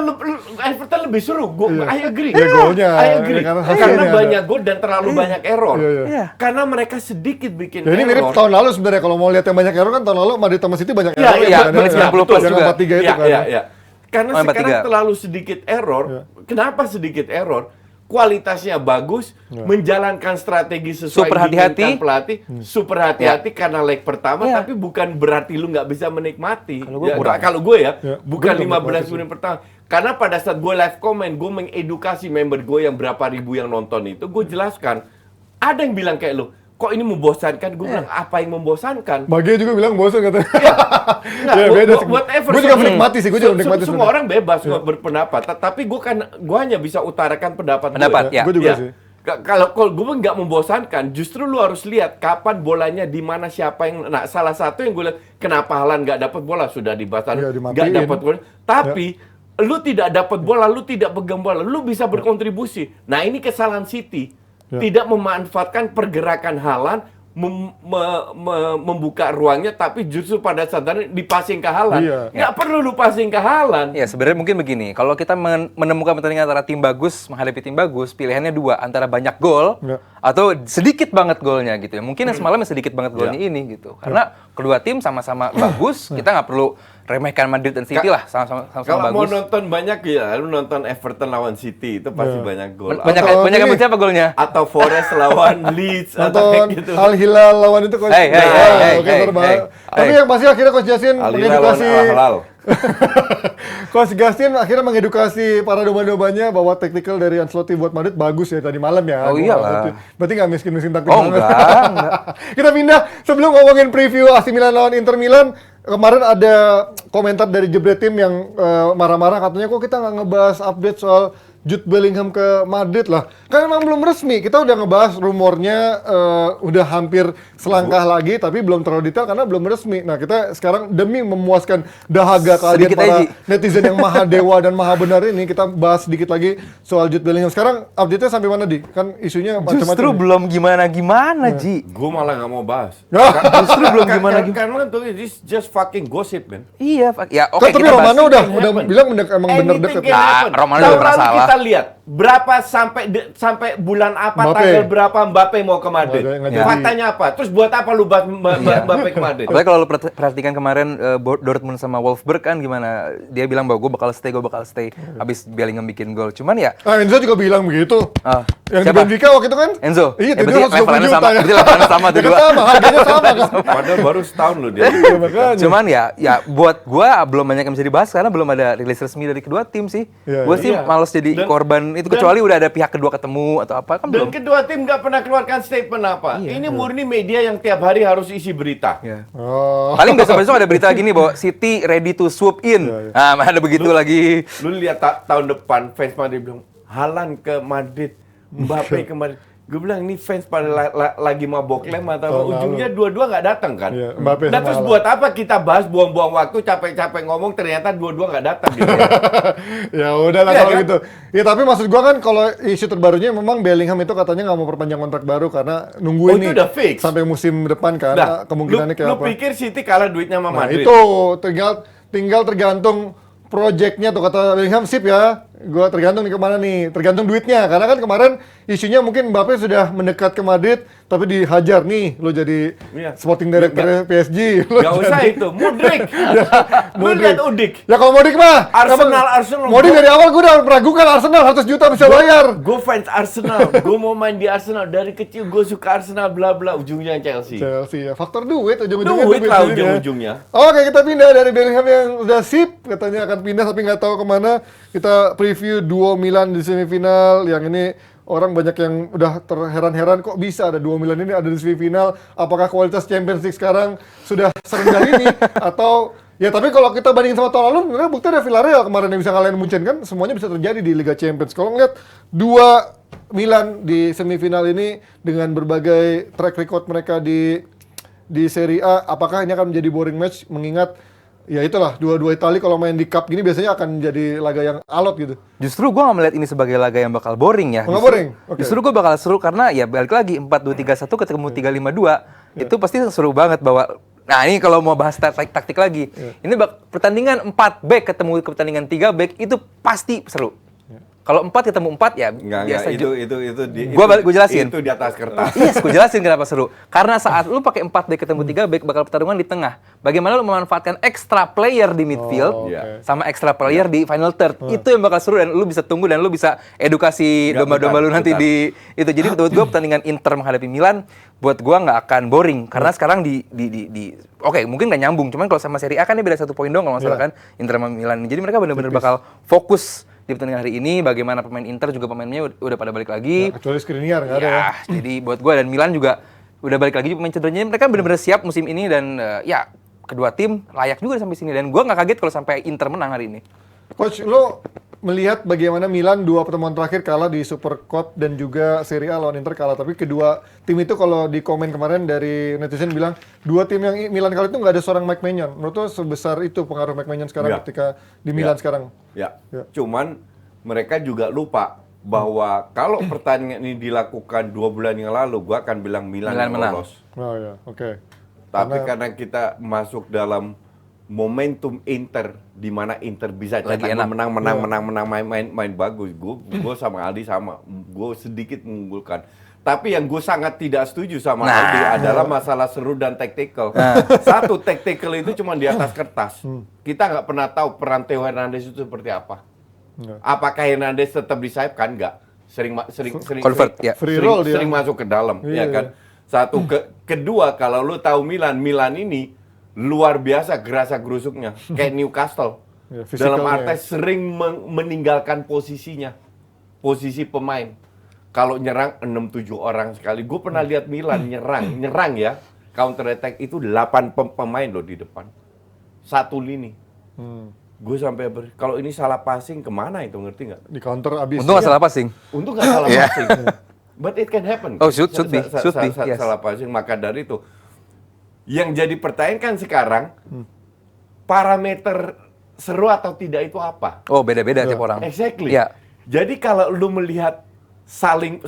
lebih seru. I agree.
Ya, golnya.
I agree.
Ya, karena
Karena
hasilnya ada.
banyak gol dan terlalu banyak error.
Iya, iya.
Iya.
Karena mereka sedikit bikin
Ya, ini mirip
error.
tahun lalu sebenarnya, kalau mau lihat yang banyak error kan tahun lalu Madrid sama City banyak
Iya,
error.
iya,
ya,
betul,
kan,
90 plus
yang
juga.
4-3 itu
Iya,
kan.
iya, iya. Karena
Oh, yang
sekarang
4-3.
terlalu sedikit error. Kenapa sedikit error? Kualitasnya bagus, menjalankan strategi sesuai
Super hati-hati.
diinginkan pelatih, super hati-hati karena leg pertama,
Iya.
tapi bukan berarti lu nggak bisa menikmati.
Kalau gua kurang.
Kalau gue ya,
Ya,
bukan
gue juga
15
menikmati
menit pertama. Karena pada saat gue live comment, gue mengedukasi member gue yang berapa ribu yang nonton itu, gue jelaskan. Ada yang bilang kayak lu, kok ini membosankan? Gue bilang, apa yang membosankan?
Bagia juga bilang bosan katanya.
Nggak,
Ya, beda sih.
whatever.
Gue juga menikmati sih, gue juga menikmati
Semua
sebenarnya.
orang bebas kok berpendapat, tapi gue hanya bisa utarakan pendapat
Pendapat,
gue.
ya.
Gue juga sih.
Kalau gue nggak membosankan, justru lu harus lihat kapan bolanya di mana, siapa yang. Nah, salah satu yang gue lihat, kenapa Haaland nggak dapat bola, sudah dibahas,
Iya,
nggak
dimatiin.
dapat bola, tapi lu tidak dapat bola, lu tidak pegang bola, lu bisa berkontribusi. Nah, ini kesalahan City, tidak memanfaatkan pergerakan Haaland, membuka ruangnya, tapi justru pada saat itu dipasing ke Haaland.
Iya.
Nggak perlu lu passing ke Haaland.
Ya sebenarnya mungkin begini, kalau kita menemukan pertandingan antara tim bagus menghadapi tim bagus, pilihannya dua, antara banyak gol
Ya.
atau sedikit banget golnya gitu ya. Mungkin yang semalam sedikit banget golnya ini gitu. Karena kedua tim sama-sama bagus, kita nggak perlu remehkan Madrid dan City lah, sama-sama
Kalau mau
bagus.
nonton banyak ya, lu nonton Everton lawan City itu pasti banyak gol.
Banyak
Atau
banyak yang
ini-
siapa golnya?
Atau Forest lawan Leeds atau kayak
Nonton
gitu.
Al Hilal lawan itu Coach.
Hey, hey,
Nah,
hey,
oke,
hey,
berbahaya.
hey,
Tapi
hey.
yang pasti akhirnya Coach Justin
Al Hilal lawan
mengedukasi
Al Hilal.
Coach Justin akhirnya mengedukasi para domba-dombanya bahwa taktikal dari Ancelotti buat Madrid bagus ya tadi malam ya.
Oh,
Gua
iyalah.
nggak ngerti. Berarti nggak miskin-miskin taktik
Oh,
banget.
enggak.
Kita pindah sebelum ngomongin preview AC Milan lawan Inter Milan. Kemarin ada komentar dari Jebret Tim yang marah-marah, katanya kok kita nggak ngebahas update soal Jude Bellingham ke Madrid lah. Kan emang belum resmi. Kita udah ngebahas rumornya udah hampir selangkah lagi, tapi belum terlalu detail karena belum resmi. Nah, kita sekarang demi memuaskan dahaga kalian
Sedikit
para
aja, Ji.
netizen yang maha dewa dan maha benar ini, kita bahas sedikit lagi soal Jude Bellingham. Sekarang update-nya sampai mana, Di? Kan isunya macam-macam.
Justru
nih.
belum gimana-gimana, Ji.
Gue malah nggak mau bahas.
Justru belum gimana-gimana.
Karena tuh this just fucking gossip, man.
Iya, ya
Kan,
oke
tapi
kita bahas.
Romano udah
happen.
bilang emang bener
Anything
deket.
can
Nah,
happen.
Romano
Tahun
juga pernah
lalu
salah.
kita lihat berapa sampai bulan apa,
Mbappe.
tanggal berapa Mbappe mau ke Madrid.
Nggak jadi.
Faktanya apa? Terus buat apa lu bahas Mbappe ke Madrid?
Apalagi kalau lu perhatikan kemarin Dortmund sama Wolfsburg kan gimana, dia bilang bahwa gue bakal stay, abis Bellingham bikin gol. Cuman ya,
Enzo juga bilang begitu.
Ah,
Yang di
siapa?
Benfica waktu itu kan?
Enzo?
Iya,
Ya,
itu
berarti
120
levelannya
juta
sama,
ya.
berarti levelannya sama tuh
Ya kan
dua.
sama, harganya sama kan?
Padahal baru setahun loh dia.
Iya, makanya.
cuman ya buat gue belum banyak yang bisa dibahas karena belum ada rilis resmi dari kedua tim sih.
Iya,
Gue
iya.
sih
Iya.
males jadi
Dan-
korban itu, kecuali udah ada pihak kedua ketemu atau apa kan
Dan
belum.
kedua tim nggak pernah keluarkan statement apa. Ini murni media yang tiap hari harus isi berita.
Iya.
Oh.
Paling besok-besok ada berita gini bahwa City ready to swoop in.
Iya, iya.
Nah, ada begitu lagi.
Lu lihat tahun depan fans Madrid bilang Haaland ke Madrid, Mbappe ke Madrid. Gue bilang ini fans pada lagi mabok lem atau
Tahun
ujungnya dua-dua nggak datang kan?
Iya, Mbappe
Nah
sama
terus
Haaland.
buat apa kita bahas buang-buang waktu capek-capek ngomong ternyata dua-dua nggak datang gitu.
Ya udahlah
Iya,
kalau
kan?
gitu. Ya tapi maksud gua kan kalau isu terbarunya memang Bellingham itu katanya nggak mau perpanjang kontrak baru karena nungguin
Oh, itu
nih
udah fix?
sampai musim depan kan.
Nah,
Kemungkinannya
lu
kayak apa?
pikir City kalah duitnya sama
Nah
Madrid?
itu tinggal tergantung projectnya tuh kata Bellingham, sip ya. Gua tergantung nih kemana nih, tergantung duitnya. Karena kan kemarin isunya mungkin Mbappe sudah mendekat ke Madrid, tapi dihajar nih, lo jadi
Iya.
sporting director PSG. Lo
Gak usah
jadi-
itu, Mudrik. Lu lihat Udik.
Ya kalau Modric mah,
Arsenal.
Modric dari awal gue udah meragukan Arsenal 100 juta bisa bayar.
Gue fans Arsenal, gue mau main di Arsenal dari kecil, gue suka Arsenal bla bla, ujungnya Chelsea.
Chelsea ya, faktor duit ujung-ujungnya.
Duit
tuh
lah
biasanya.
ujung-ujungnya.
Oke, kita pindah dari Bellingham yang udah sip, katanya akan pindah tapi nggak tahu kemana. Kita preview duo Milan di semifinal. Yang ini orang banyak yang udah terheran-heran kok bisa ada duo Milan ini ada di semifinal. Apakah kualitas Champions League sekarang sudah serendah ini atau ya tapi kalau kita bandingin sama tahun lalu, sebenarnya bukti ada Villarreal kemarin yang bisa ngalahin Munchen kan, semuanya bisa terjadi di Liga Champions. Kalau ngeliat dua Milan di semifinal ini dengan berbagai track record mereka di Serie A, apakah ini akan menjadi boring match mengingat ya itulah dua-dua Itali kalau main di cup gini biasanya akan jadi laga yang alot gitu.
Justru gue nggak melihat ini sebagai laga yang bakal boring ya.
Oh, nggak boring? Oke.
Justru gue bakal seru karena ya balik lagi 4-2-3-1 ketemu 3-5-2 itu pasti seru banget bahwa. Nah ini kalau mau bahas taktik lagi, ini pertandingan 4 back ketemu pertandingan 3 back itu pasti seru. Kalau 4 ketemu 4 ya biasa aja. Gua jelasin.
Itu di atas kertas.
Iya, gue jelasin kenapa seru. Karena saat lu pakai 4 back ketemu 3 back bakal pertarungan di tengah. Bagaimana lu memanfaatkan extra player di midfield
oke.
sama extra player di final third. Itu yang bakal seru dan lu bisa tunggu dan lu bisa edukasi
Nggak,
domba-domba lu
bentar,
nanti
bentar.
di itu. Jadi menurut gue pertandingan Inter menghadapi Milan buat gua nggak akan boring karena sekarang di oke, mungkin nggak nyambung. Cuman kalau sama Serie A kan ini beda 1 poin dong kalau nggak salah kan Inter sama Milan. Jadi mereka benar-benar bakal fokus di pertandingan hari ini, bagaimana pemain Inter juga pemainnya udah pada balik lagi.
Ya, kecuali Skriniar nggak ada ya.
Jadi buat gue dan Milan juga udah balik lagi pemain cederanya. Mereka benar-benar siap musim ini dan ya kedua tim layak juga sampai sini. Dan gue nggak kaget kalau sampai Inter menang hari ini.
Coach, lo melihat bagaimana Milan 2 pertemuan terakhir kalah di Super Cup dan juga Serie A lawan Inter kalah. Tapi kedua tim itu kalau di komen kemarin dari netizen bilang, 2 tim yang Milan kali itu nggak ada seorang Mike Maignan. Menurut lo sebesar itu pengaruh Mike Maignan sekarang
Nggak.
ketika di Milan sekarang?
Ya.
Ya.
Cuman mereka juga lupa bahwa kalau pertandingan ini dilakukan 2 bulan yang lalu, gua akan bilang Milan yang
menang.
lolos.
Oh ya, oke.
Tapi karena kita masuk dalam momentum Inter, di mana Inter bisa
Lagi
cetak
enak.
menang, main bagus. Gue sama Aldi sama, gue sedikit mengunggulkan. Tapi yang gue sangat tidak setuju sama Aldi adalah masalah seru dan tactical. Satu, tactical itu cuma di atas kertas. Kita nggak pernah tahu peran Theo Hernandez itu seperti apa.
Nggak.
Apakah Hernandez tetap di sayap kan? Nggak. Sering
Convert, ya.
Free roll dia.
sering masuk ke dalam,
Iya.
ya kan. Satu, kedua kalau lu tahu Milan ini luar biasa gerasa gerusuknya kayak Newcastle.
Ya, fisikalnya
Dalam arti
ya.
sering meninggalkan posisinya, posisi pemain. Kalau nyerang 6-7 orang sekali. Gue pernah lihat Milan nyerang ya, counter attack itu 8 pemain loh di depan. 1 lini. Gue sampai kalau ini salah passing kemana itu, ngerti nggak?
Di counter abis.
Untung nggak salah passing.
Untung nggak salah passing. But it can happen.
Oh, should be, yes.
Salah passing, maka dari itu yang jadi pertanyaan kan sekarang parameter seru atau tidak itu apa?
Oh, beda-beda tiap orang.
Exactly.
Iya.
Jadi kalau lu melihat saling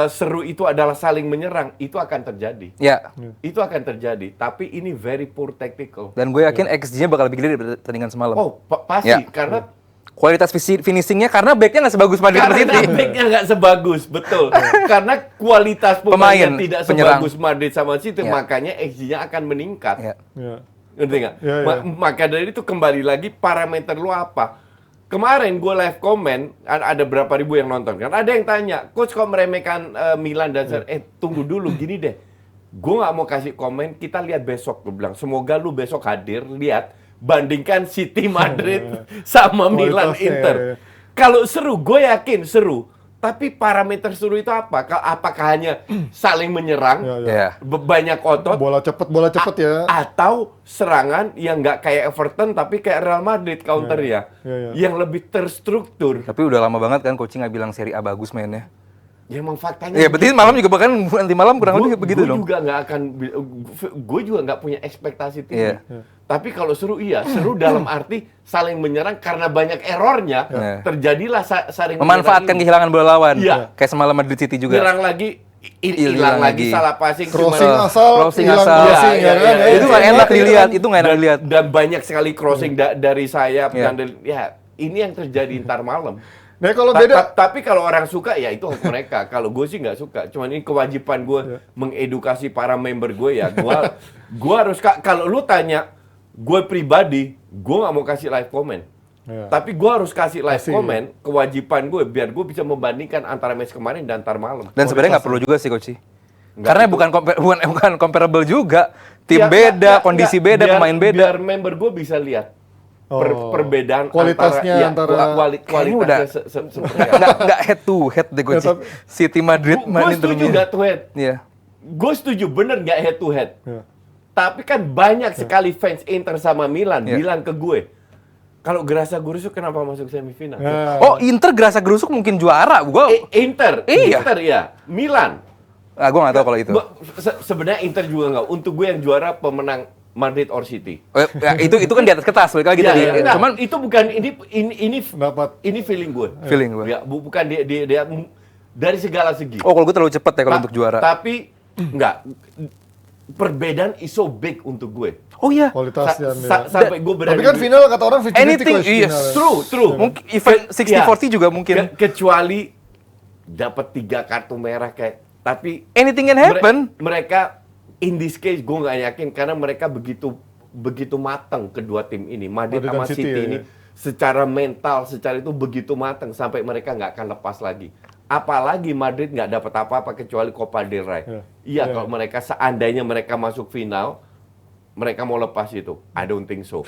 seru itu adalah saling menyerang, itu akan terjadi.
Ya.
Itu akan terjadi. Tapi ini very poor tactical.
Dan gue yakin XG-nya bakal lebih gede dari pertandingan semalam.
Oh, pasti.
Ya.
Karena
Kualitas finishingnya karena backnya nggak sebagus Madrid
karena
City.
backnya nggak sebagus, betul. Karena kualitas pemainnya
Pemain,
tidak
penyerang.
sebagus Madrid sama City,
Ya.
makanya XG-nya akan meningkat.
Ya.
Ya.
Ngerti nggak?
Ya, ya.
Maka dari itu kembali lagi parameter lu apa? Kemarin gue live comment, ada berapa ribu yang nonton kan? Ada yang tanya, coach kok meremehkan Milan dan tunggu dulu, gini deh. Gue nggak mau kasih komen, kita lihat besok. Gue bilang, semoga lu besok hadir, lihat. Bandingkan City Madrid sama Milan
Kualitasnya,
Inter.
ya.
Kalau seru, gue yakin seru. Tapi parameter seru itu apa? Apakah hanya saling menyerang,
Ya, ya.
Ya.
banyak otot,
Bola cepet ya.
atau serangan yang nggak kayak Everton tapi kayak Real Madrid counter ya,
ya.
yang lebih terstruktur.
Tapi udah lama banget kan coaching nggak bilang Serie A bagus mainnya.
Ya emang faktanya.
Ya berarti malam juga bahkan nanti malam kurang lebih begitu dong.
Gue juga nggak punya ekspektasi tinggi.
Iya.
Tapi kalau seru iya, seru dalam arti saling menyerang karena banyak errornya,
Iya.
terjadilah saling
Memanfaatkan
menyerang ini.
kehilangan bola lawan.
Iya.
Kayak semalam Madrid City juga.
Nyerang lagi, hilang
Hilang
lagi,
lagi.
salah passing,
Crossing
cuman-
asal,
crossing
hilang
asal.
crossing,
Iya,
ya
iya,
kan?
iya,
Itu
iya,
nggak
iya,
enak
iya,
dilihat,
iya.
itu nggak enak dilihat.
Dan banyak sekali crossing dari sayap
Iya.
dan ini yang terjadi ntar malam.
Nah kalau beda,
Tapi kalau orang suka ya itu hak mereka. Kalau gue sih nggak suka. Cuman ini kewajiban gue mengedukasi para member gue ya. Gue harus kalau lu tanya gue pribadi, gue nggak mau kasih live comment.
Ya.
Tapi gue harus kasih live
Kasih,
comment. Kewajiban gue biar gue bisa membandingkan antara match kemarin dan ntar malam.
Dan sebenarnya nggak perlu juga sih coach.
Nggak,
Karena
itu-
bukan comparable juga. Tim
Ya,
beda,
nggak,
kondisi
nggak.
beda, pemain beda.
Biar member gue bisa lihat perbedaan
Kualitasnya antara-
Kayaknya udah
kualitasnya seperti apa.
nggak head to head deh coach.
Ya, tapi-
City Madrid
Gue
main
setuju
Inter
nggak to head.
Iya.
Gue setuju bener nggak head to head.
Ya.
Tapi kan banyak sekali fans Inter sama Milan
Iya.
bilang ke gue, kalau Grasa Gurusuk kenapa masuk semifinal?
Ya.
Oh, Inter gerasa gerusuk mungkin juara. Gua
Inter,
Iya.
Inter ya, Milan.
gua nggak tahu kalau itu.
Sebenarnya Inter juga nggak. Untuk gue yang juara pemenang Madrid or City.
Ya, itu kan di atas kertas balik lagi
Ya,
tadi.
ya, nah,
Cuman
itu bukan ini
Dapat.
ini feeling gue.
feeling gua.
Ya, bukan dia dari segala segi.
Oh, kalau gue terlalu cepet ya kalau
Ta-
untuk juara.
Tapi enggak. Perbedaan is so big untuk gue.
Oh iya.
Kualitasnya.
Sampai gue berani.
Tapi kan final kata orang 50-50
Anything,
coach,
iya,
final.
True.
Mungkin event 60-40 juga mungkin.
Kecuali dapat 3 kartu merah kayak. Tapi
Anything can happen.
mereka in this case gue nggak yakin karena mereka begitu matang kedua tim ini. Madrid
Madrid
sama
dan
City
City,
ini
ya.
secara mental, secara itu begitu matang sampai mereka nggak akan lepas lagi. Apalagi Madrid nggak dapat apa-apa kecuali Copa del Rey.
Ya.
Iya,
Ya.
kalau mereka seandainya mereka masuk final, mereka mau lepas itu. I don't think so.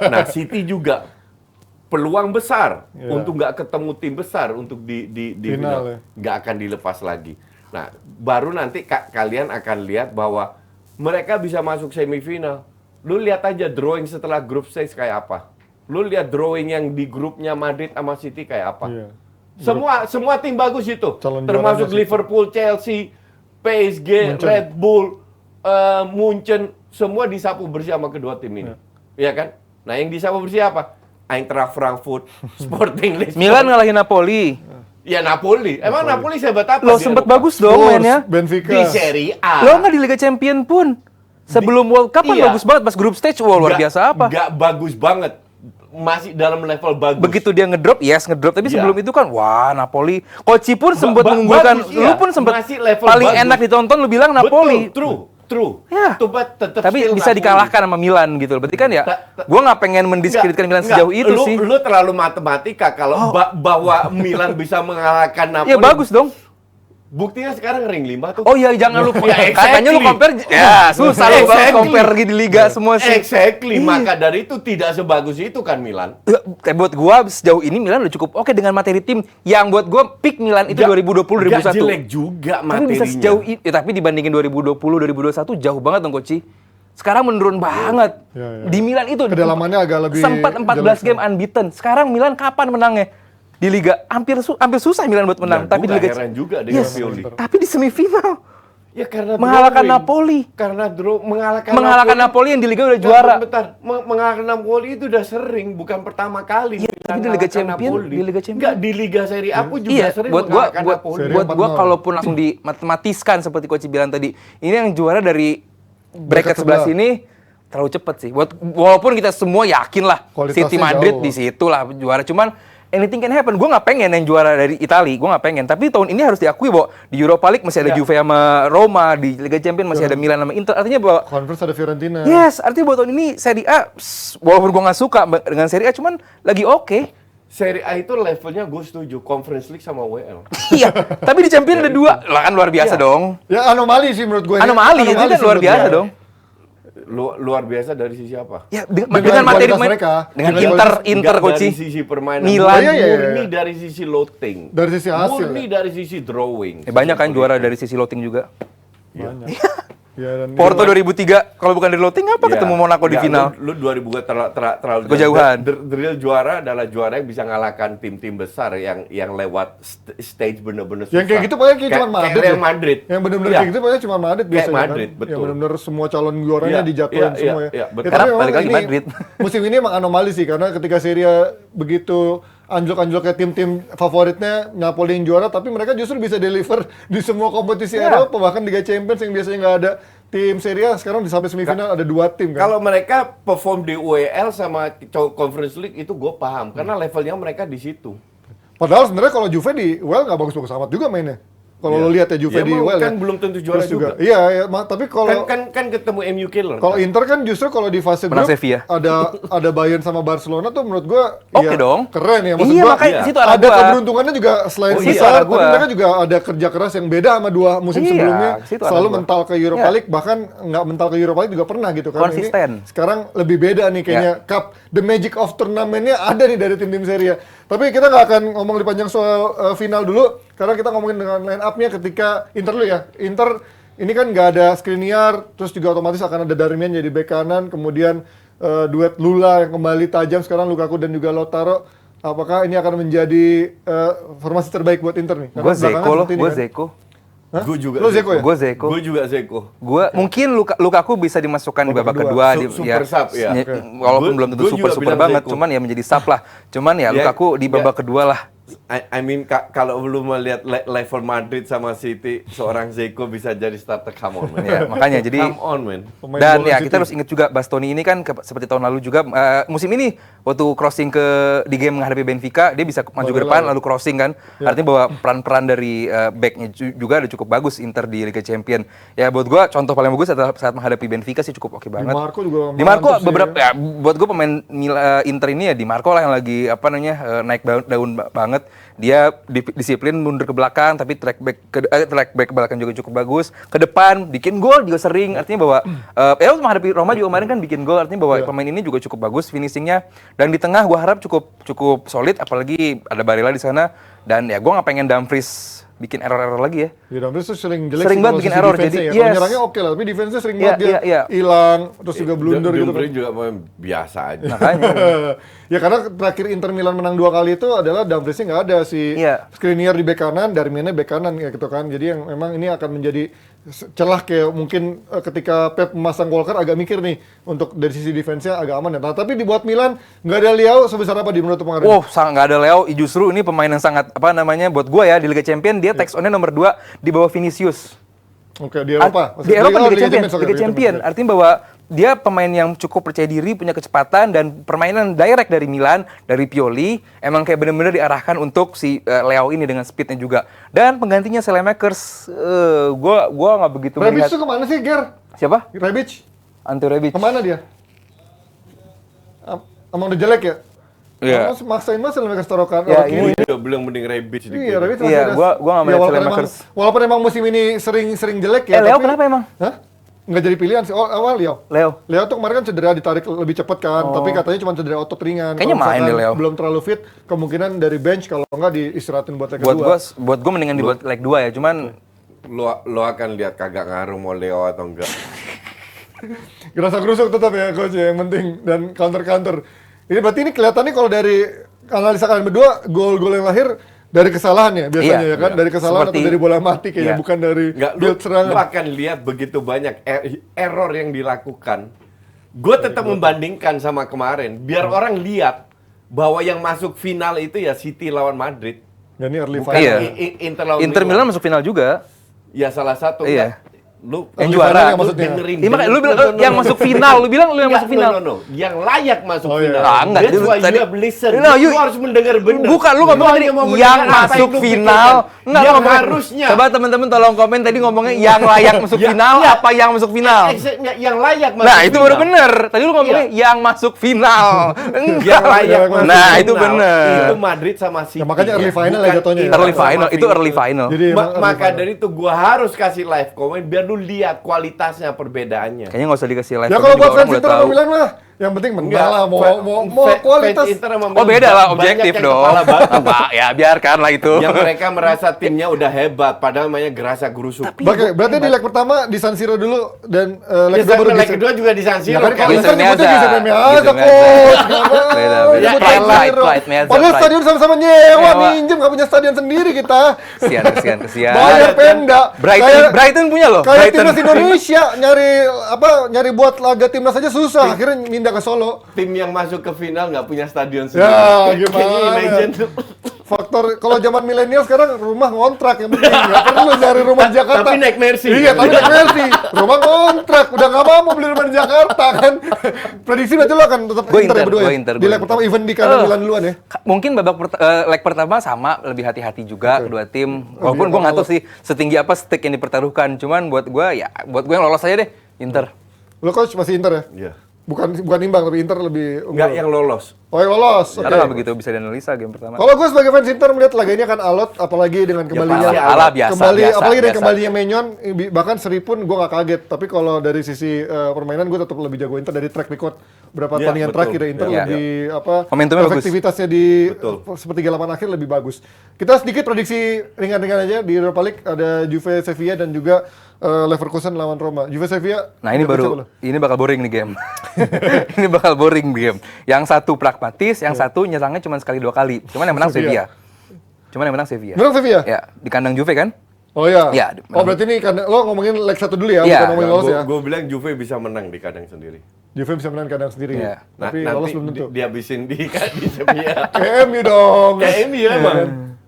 Nah, City juga peluang besar
Ya.
untuk nggak ketemu tim besar untuk di
Final,
final,
ya.
nggak akan dilepas lagi. Nah, baru nanti kalian akan lihat bahwa mereka bisa masuk semifinal. Lu lihat aja drawing setelah grup stage kayak apa. Lu lihat drawing yang di grupnya Madrid sama City kayak apa.
Iya.
Semua tim bagus itu.
Calon
Termasuk
juaranya City.
Liverpool, Chelsea, PSG,
Munchen.
Red Bull, Munchen, semua disapu bersih sama kedua tim ini. Iya kan? Nah, yang disapu bersih apa? Eintracht Frankfurt, Sporting Lisbon.
Milan ngalahin Napoli.
Ya Napoli. Emang Napoli sehebat apa?
Lo
di
sempet
Eropa?
bagus dong
Spurs,
mainnya.
Benfica.
Di Serie A.
Lo nggak di Liga Champion pun. Sebelum World Cup kan
Iya.
bagus banget pas grup stage. Wah, luar biasa apa.
Nggak bagus banget. Masih dalam level bagus.
Begitu dia ngedrop, ngedrop. Tapi
Iya.
sebelum itu kan, wah Napoli. Koci pun sempat
Ba-
mengunggulkan.
bagus, iya.
Lu pun sempat
Masih level
paling
bagus.
enak ditonton. Lu bilang Napoli.
Betul, true.
Ya.
Tuh, tetep
Tapi
still
bisa
Napoli.
dikalahkan sama Milan gitu. Berarti kan ya, gue nggak pengen mendiskreditkan Milan sejauh itu
lu,
sih.
Lu terlalu matematika kalau bahwa Milan bisa mengalahkan Napoli.
Ya bagus dong.
Buktinya sekarang ring 5 tuh.
Oh iya, jangan lupa.
Ya,
Katanya lu
exactly.
compare, ya susah lu
Exactly.
compare di liga semua sih.
Exactly.
Iya.
Maka dari itu tidak sebagus itu kan Milan.
Buat gua sejauh ini Milan udah cukup oke dengan materi tim. Yang buat gua pick Milan itu 2020
Nggak
2021.
jelek juga
Tapi
materinya.
bisa sejauh ini, tapi dibandingin 2020 2021 jauh banget dong Koci. Sekarang menurun banget.
Ya.
Di Milan itu
Kedalamannya agak lebih
sempat 14
jelas,
game unbeaten. Sekarang Milan kapan menangnya? Di Liga hampir susah Milan buat menang,
Dan
tapi di
gua
Liga
heran juga dengan
Yes.
Pioli.
Tapi di semifinal
Ya karena
mengalahkan
drawing.
Napoli.
Karena
Mengalahkan Napoli yang di Liga udah juara.
Bentar, mengalahkan Napoli itu udah sering, bukan pertama kali.
Iya, tapi di Liga
mengalahkan
Champion,
Napoli.
di Liga Champion.
Enggak, di Liga Serie A pun juga
Iya,
sering
buat gua
mengalahkan Napoli.
Seri
buat gua
4-0.
kalaupun langsung dimatematiskan seperti Coach bilang tadi, ini yang juara dari bracket sebelah
sebelah.
sini terlalu cepet sih. Walaupun kita semua yakin lah
Kualitasnya
City Madrid
jauh.
di situ lah juara, cuman anything can happen. Gue nggak pengen yang juara dari Italia, gue nggak pengen. Tapi tahun ini harus diakui bahwa di Europa League masih ada
Ya.
Juve sama Roma, di Liga Champions masih ada Milan sama Inter. Artinya bahwa
Conference ada Fiorentina.
yes, artinya bahwa tahun ini Serie A, walaupun gue nggak suka dengan Serie A, cuman lagi oke.
Serie A itu levelnya gue setuju, Conference League sama WL.
Iya, tapi di Champions ada dua, lah kan luar biasa
Iya.
dong.
Ya anomali sih menurut gue.
Anomali, itu kan
sih
luar
menurut
biasa
gue.
dong.
Luar biasa dari sisi apa?
Ya,
Dengan
dengan materi
kualitas
main,
mereka.
dengan
Dengan
Inter,
Nggak
Coach.
dari sisi permainan,
Milan.
Oh, iya, iya, iya.
murni dari sisi loading,
Dari sisi hasil,
murni
ya?
dari sisi drawing.
Banyak kan juara dari sisi loading juga.
Banyak. Ya, dan
Porto 2003, kalau bukan dari loading apa
Ya,
ketemu Monaco di
nggak,
final?
Lu 2000 terlalu
Kejauhan.
The real juara adalah juara yang bisa ngalahkan tim-tim besar yang lewat stage bener-bener susah.
Yang kayak gitu pokoknya cuma Madrid.
Kayak
ya.
yang Madrid.
Yang benar-benar
Iya.
kayak gitu pokoknya cuma Madrid
Kayak
biasanya
Madrid,
kan.
betul.
Yang benar-benar semua calon juaranya
Iya,
dijatuhin
iya,
semua
iya,
ya.
betul.
Ya,
Karena
tapi memang
balik lagi
ini,
Madrid.
musim ini emang anomali sih karena ketika Serie A begitu anjlok-anjloknya tim-tim favoritnya Napoli yang juara, tapi mereka justru bisa deliver di semua kompetisi
Iya.
Eropa, bahkan Liga Champions yang biasanya nggak ada tim Serie A, sekarang di sampai semifinal ada 2 tim kan.
Kalau mereka perform di UEL sama Conference League itu gue paham karena levelnya mereka di situ.
Padahal sebenarnya kalau Juve di UEL nggak bagus-bagus amat juga mainnya. Kalau
Iya.
lo lihat ya Juve
Ya,
di
emang
UEL
kan belum tentu juara
Terus
juga.
Iya, ya, tapi kalau
Kan ketemu MU killer.
kalau Inter kan justru kalau di fase
Menang
grup
Sevilla.
ada Bayern sama Barcelona tuh menurut gua
Oke
ya,
dong.
keren ya maksud
Iya,
gua.
makanya
Iya.
situ arah
ada
gua.
keberuntungannya juga selain
Oh, iya,
besar,
arah
tapi
gua.
mereka juga ada kerja keras yang beda sama 2 musim
Iya,
sebelumnya.
situ arah
Selalu
gua.
mental ke Europa
Iya.
League, bahkan nggak mental ke Europa League juga pernah gitu kan.
Konsisten.
Ini sekarang lebih beda nih kayaknya cup the magic of turnamentnya ada nih dari tim-tim Serie A. Tapi kita nggak akan ngomong lebih panjang soal final dulu, karena kita ngomongin dengan line up-nya ketika Inter dulu ya. Inter ini kan nggak ada Skriniar, terus juga otomatis akan ada Darmian jadi bek kanan, kemudian duet Lula yang kembali tajam sekarang, Lukaku dan juga Lautaro. Apakah ini akan menjadi formasi terbaik buat Inter nih?
Gue
Karena belakangan
Zeko loh,
seperti ini
gue
kan.
Zeko.
Hah?
Gue juga
Lo Zeko ya?
Gue Zeko.
Gue juga Zeko.
Gue mungkin Lukaku bisa dimasukkan di babak
kedua.
kedua,
Super sub, ya.
Walaupun
Gua-
belum tentu
gua juga
super
bilang
banget,
Zeko.
cuman ya menjadi sub lah. Cuman ya
Ya,
Lukaku di babak
ya.
kedua lah.
I mean kalau lu melihat level Madrid sama City, seorang Zeko bisa jadi starter, come on man.
Ya, makanya jadi
Come on man.
Pemain
dan
bola
ya
City.
kita harus ingat juga Bastoni ini kan seperti tahun lalu juga musim ini waktu crossing di game menghadapi Benfica dia bisa maju ke depan lalu crossing kan. Artinya bahwa peran-peran dari backnya juga ada cukup bagus Inter di Liga Champions. Ya buat gua contoh paling bagus adalah saat menghadapi Benfica sih cukup oke banget.
Di Marco juga
Di Marco
mantap sih,
beberapa ya buat gua pemain Inter ini ya Di Marco lah yang lagi apa namanya naik daun banget. Dia disiplin mundur ke belakang tapi track back ke belakang juga cukup bagus. Ke depan bikin gol juga sering. Artinya bahwa ya menghadapi Roma juga kemarin kan bikin gol. Artinya bahwa pemain ini juga cukup bagus finishingnya. Dan di tengah gua harap cukup solid apalagi ada Barella di sana dan ya gua nggak pengen Dumfries bikin error-error lagi ya.
Ya, Dumfries tuh sering jelek
Sering
sih
banget
kalau
bikin
sisi
error,
defense-nya
jadi
ya. Kalau
yes.
nyerangnya oke lah, tapi defense-nya sering
Iya,
banget dia
iya.
hilang, terus juga blunder gitu kan.
Dumfries juga main biasa aja.
Makanya.
Ya karena terakhir Inter Milan menang 2 kali itu adalah Dumfries-nya nggak ada si
Iya.
Skriniar di bek kanan, Darmiannya bek kanan ya gitu kan. Jadi yang memang ini akan menjadi celah kayak mungkin ketika Pep memasang Walker agak mikir nih untuk dari sisi defense-nya agak aman ya. Nah, tapi dibuat Milan nggak ada Leao sebesar apa di menurut pengaruh?
Oh, sangat nggak ada Leo. Justru ini pemain yang sangat apa namanya buat gua ya di Liga Champions dia tax on-nya nomor 2 di bawah Vinicius.
Oke, di Eropa.
Di Eropa
Oh,
Liga Champions,
oke,
Liga Champions. Artinya bahwa dia pemain yang cukup percaya diri, punya kecepatan dan permainan direct dari Milan, dari Pioli, emang kayak benar-benar diarahkan untuk si Leo ini dengan speednya juga. Dan penggantinya Selemakers, gua nggak begitu
Rebic
melihat.
tuh kemana sih, Ger?
Siapa?
Rebic?
Ante Rebic.
Kemana dia? Emang udah jelek ya?
Iya.
Emang maksain banget Selemakers taruh kan.
Ya,
orang
ini-
kiri.
Gue juga bilang mending Rebic dikit.
Iya, Rebic
Iya, gua nggak melihat
walaupun
Selemakers.
walaupun emang musim ini sering jelek ya.
Leo
tapi-
kenapa emang?
Hah? Nggak jadi pilihan sih. Oh, awal Leo. Leo tuh kemarin kan cedera ditarik lebih cepat kan, tapi katanya cuma cedera otot ringan.
Kayaknya
Kalau
main
misalkan
deh Leo.
Belum terlalu fit, kemungkinan dari bench kalau nggak diistirahatin buat leg kedua.
Buat gua mendingan dibuat leg 2 ya, cuman
Lo akan lihat kagak ngaruh mau Leo atau enggak.
Gerasa-gerusuk tetap ya coach ya, yang penting dan counter. Ini berarti ini kelihatannya kalau dari analisa kalian berdua gol-gol yang lahir dari kesalahan ya biasanya
Iya,
ya kan, dari kesalahan
Seperti-
atau dari bola mati kayaknya
iya.
bukan dari
Nggak, lu,
build serangan.
lu akan lihat begitu banyak error yang dilakukan. Gue tetap membandingkan sama kemarin, biar orang lihat bahwa yang masuk final itu ya City lawan Madrid.
Ya, ini early
Bukan
final.
Iya.
Inter lawan
Inter Milan masuk final juga.
Ya salah satu.
Iya.
Enggak. Lu
Early
Yang juara.
final yang
lu
maksudnya.
dengerin.
Iya, makanya lu bilang
No, no,
yang
no.
masuk final, lu bilang lu yang
Enggak,
masuk final.
No. Yang layak masuk
Oh, iya.
final.
Ah, enggak.
That's why
Tadi-
you have listen.
No,
Lu
you-
harus mendengar benar.
Bukan, lu ngomong tadi
hanya mau
yang
mendengar apa
masuk
yang lu
final.
pikirkan.
Enggak, lu
Yang
ngomong
harusnya.
Coba teman-teman tolong komen tadi ngomongnya yang layak masuk
Ya,
final
iya.
apa yang masuk final.
Yang layak masuk
Nah, itu baru
final.
bener. Tadi lu ngomongnya yang masuk final.
Yang
Enggak.
layak masuk
Nah,
final.
itu bener.
Itu Madrid sama City.
Ya, makanya early final ya
Bukan
jatuhnya ya.
Inter
Early
sama
final, itu early final.
Jadi emang early
Maka
final.
dari itu gua harus kasih live comment biar lu lihat kualitasnya perbedaannya.
Kayaknya nggak usah dikasih live.
Ya
comment
kalau
juga
buat
orang
fans
udah
Inter
tahu.
sama Milan mah yang penting menang
Enggak,
lah, mau
fa-
kualitas.
fans Inter sama
Oh
Milan
beda lah,
banyak
objektif
yang
dong.
kepala batu.
Apa? Ya biarkan lah itu.
Yang mereka merasa timnya udah hebat, padahal namanya gerasa gerusuk.
Berarti di leg pertama di San Siro dulu dan leg
Ya,
kedua baru
leg
di
kedua juga di San
Ya
Siro
kan
kan.
kalau Inter
Giuseppe
nyebutnya
Meazza.
Giuseppe Meazza,
Giuseppe
coach.
Beda,
Nyebut
beda.
San
Pride,
Siro.
pride, Meazza,
Padahal
pride.
stadion sama-sama nyewa,
Nyewa.
minjem, nggak punya stadion sendiri kita.
Kesian.
Bayar Pemda.
Brighton punya loh.
Kayak
Brighton.
timnas Indonesia nyari buat laga timnas aja susah, akhirnya pindah ke Solo.
Tim yang masuk ke final nggak punya stadion
Ya,
sendiri.
gimana?
Can you imagine?
Faktor kalau zaman milenial sekarang rumah ngontrak yang penting, nggak perlu nyari rumah di Jakarta.
Tapi naik Mercy.
Iya, tapi naik Mercy. Rumah ngontrak, udah nggak mau beli rumah di Jakarta kan. Prediksi berarti lo akan tetap
Gua
Inter ya
Inter,
berdua
gua
ya?
Inter,
Di
gua
leg
Inter.
pertama even di kandang Milan duluan ya.
Mungkin leg pertama sama, lebih hati-hati juga kedua tim. Walaupun gue nggak tahu sih setinggi apa stake yang dipertaruhkan. Cuman buat gue yang lolos aja deh, Inter.
Lo coach masih Inter ya?
Iya.
Bukan imbang tapi Inter lebih unggul.
Nggak yang lolos.
Oh, yang lolos. Oke.
Karena nggak begitu bisa dianalisa game pertama.
Kalau gue sebagai fans Inter melihat laga ini akan alot, apalagi dengan kembalinya
pasti
alot. Biasa,
apalagi dengan
biasa.
kembalinya Maignan, bahkan Seri pun gue nggak kaget. Tapi kalau dari sisi permainan gue tetap lebih jago Inter dari track record berapa
Iya,
pertandingan
betul.
terakhir ya Inter
Iya.
lebih
Momentumnya bagus.
efektivitasnya di
Betul.
sepertiga 8 akhir lebih bagus. Kita sedikit prediksi ringan-ringan aja di Europa League ada Juve Sevilla dan juga Leverkusen lawan Roma. Juve Sevilla.
Nah ini
dapat siapa
baru,
lo?
ini bakal boring nih game. Ini bakal boring game. Yang satu pragmatis, yang satu nyerangnya cuma sekali 2 kali. Cuman yang menang
Sevilla.
Sevilla.
Menang Sevilla?
Ya, di kandang Juve kan?
Oh iya.
Iya,
Oh berarti ini karena lo ngomongin leg 1 dulu ya,
Iya.
bukan ngomongin lolos ya.
Gue bilang Juve bisa menang di kandang sendiri.
Juve bisa menang kandang sendiri.
Iya.
Tapi lolos belum tentu.
dihabisin di Sevilla.
Kayak MU dong.
Kayak MU emang.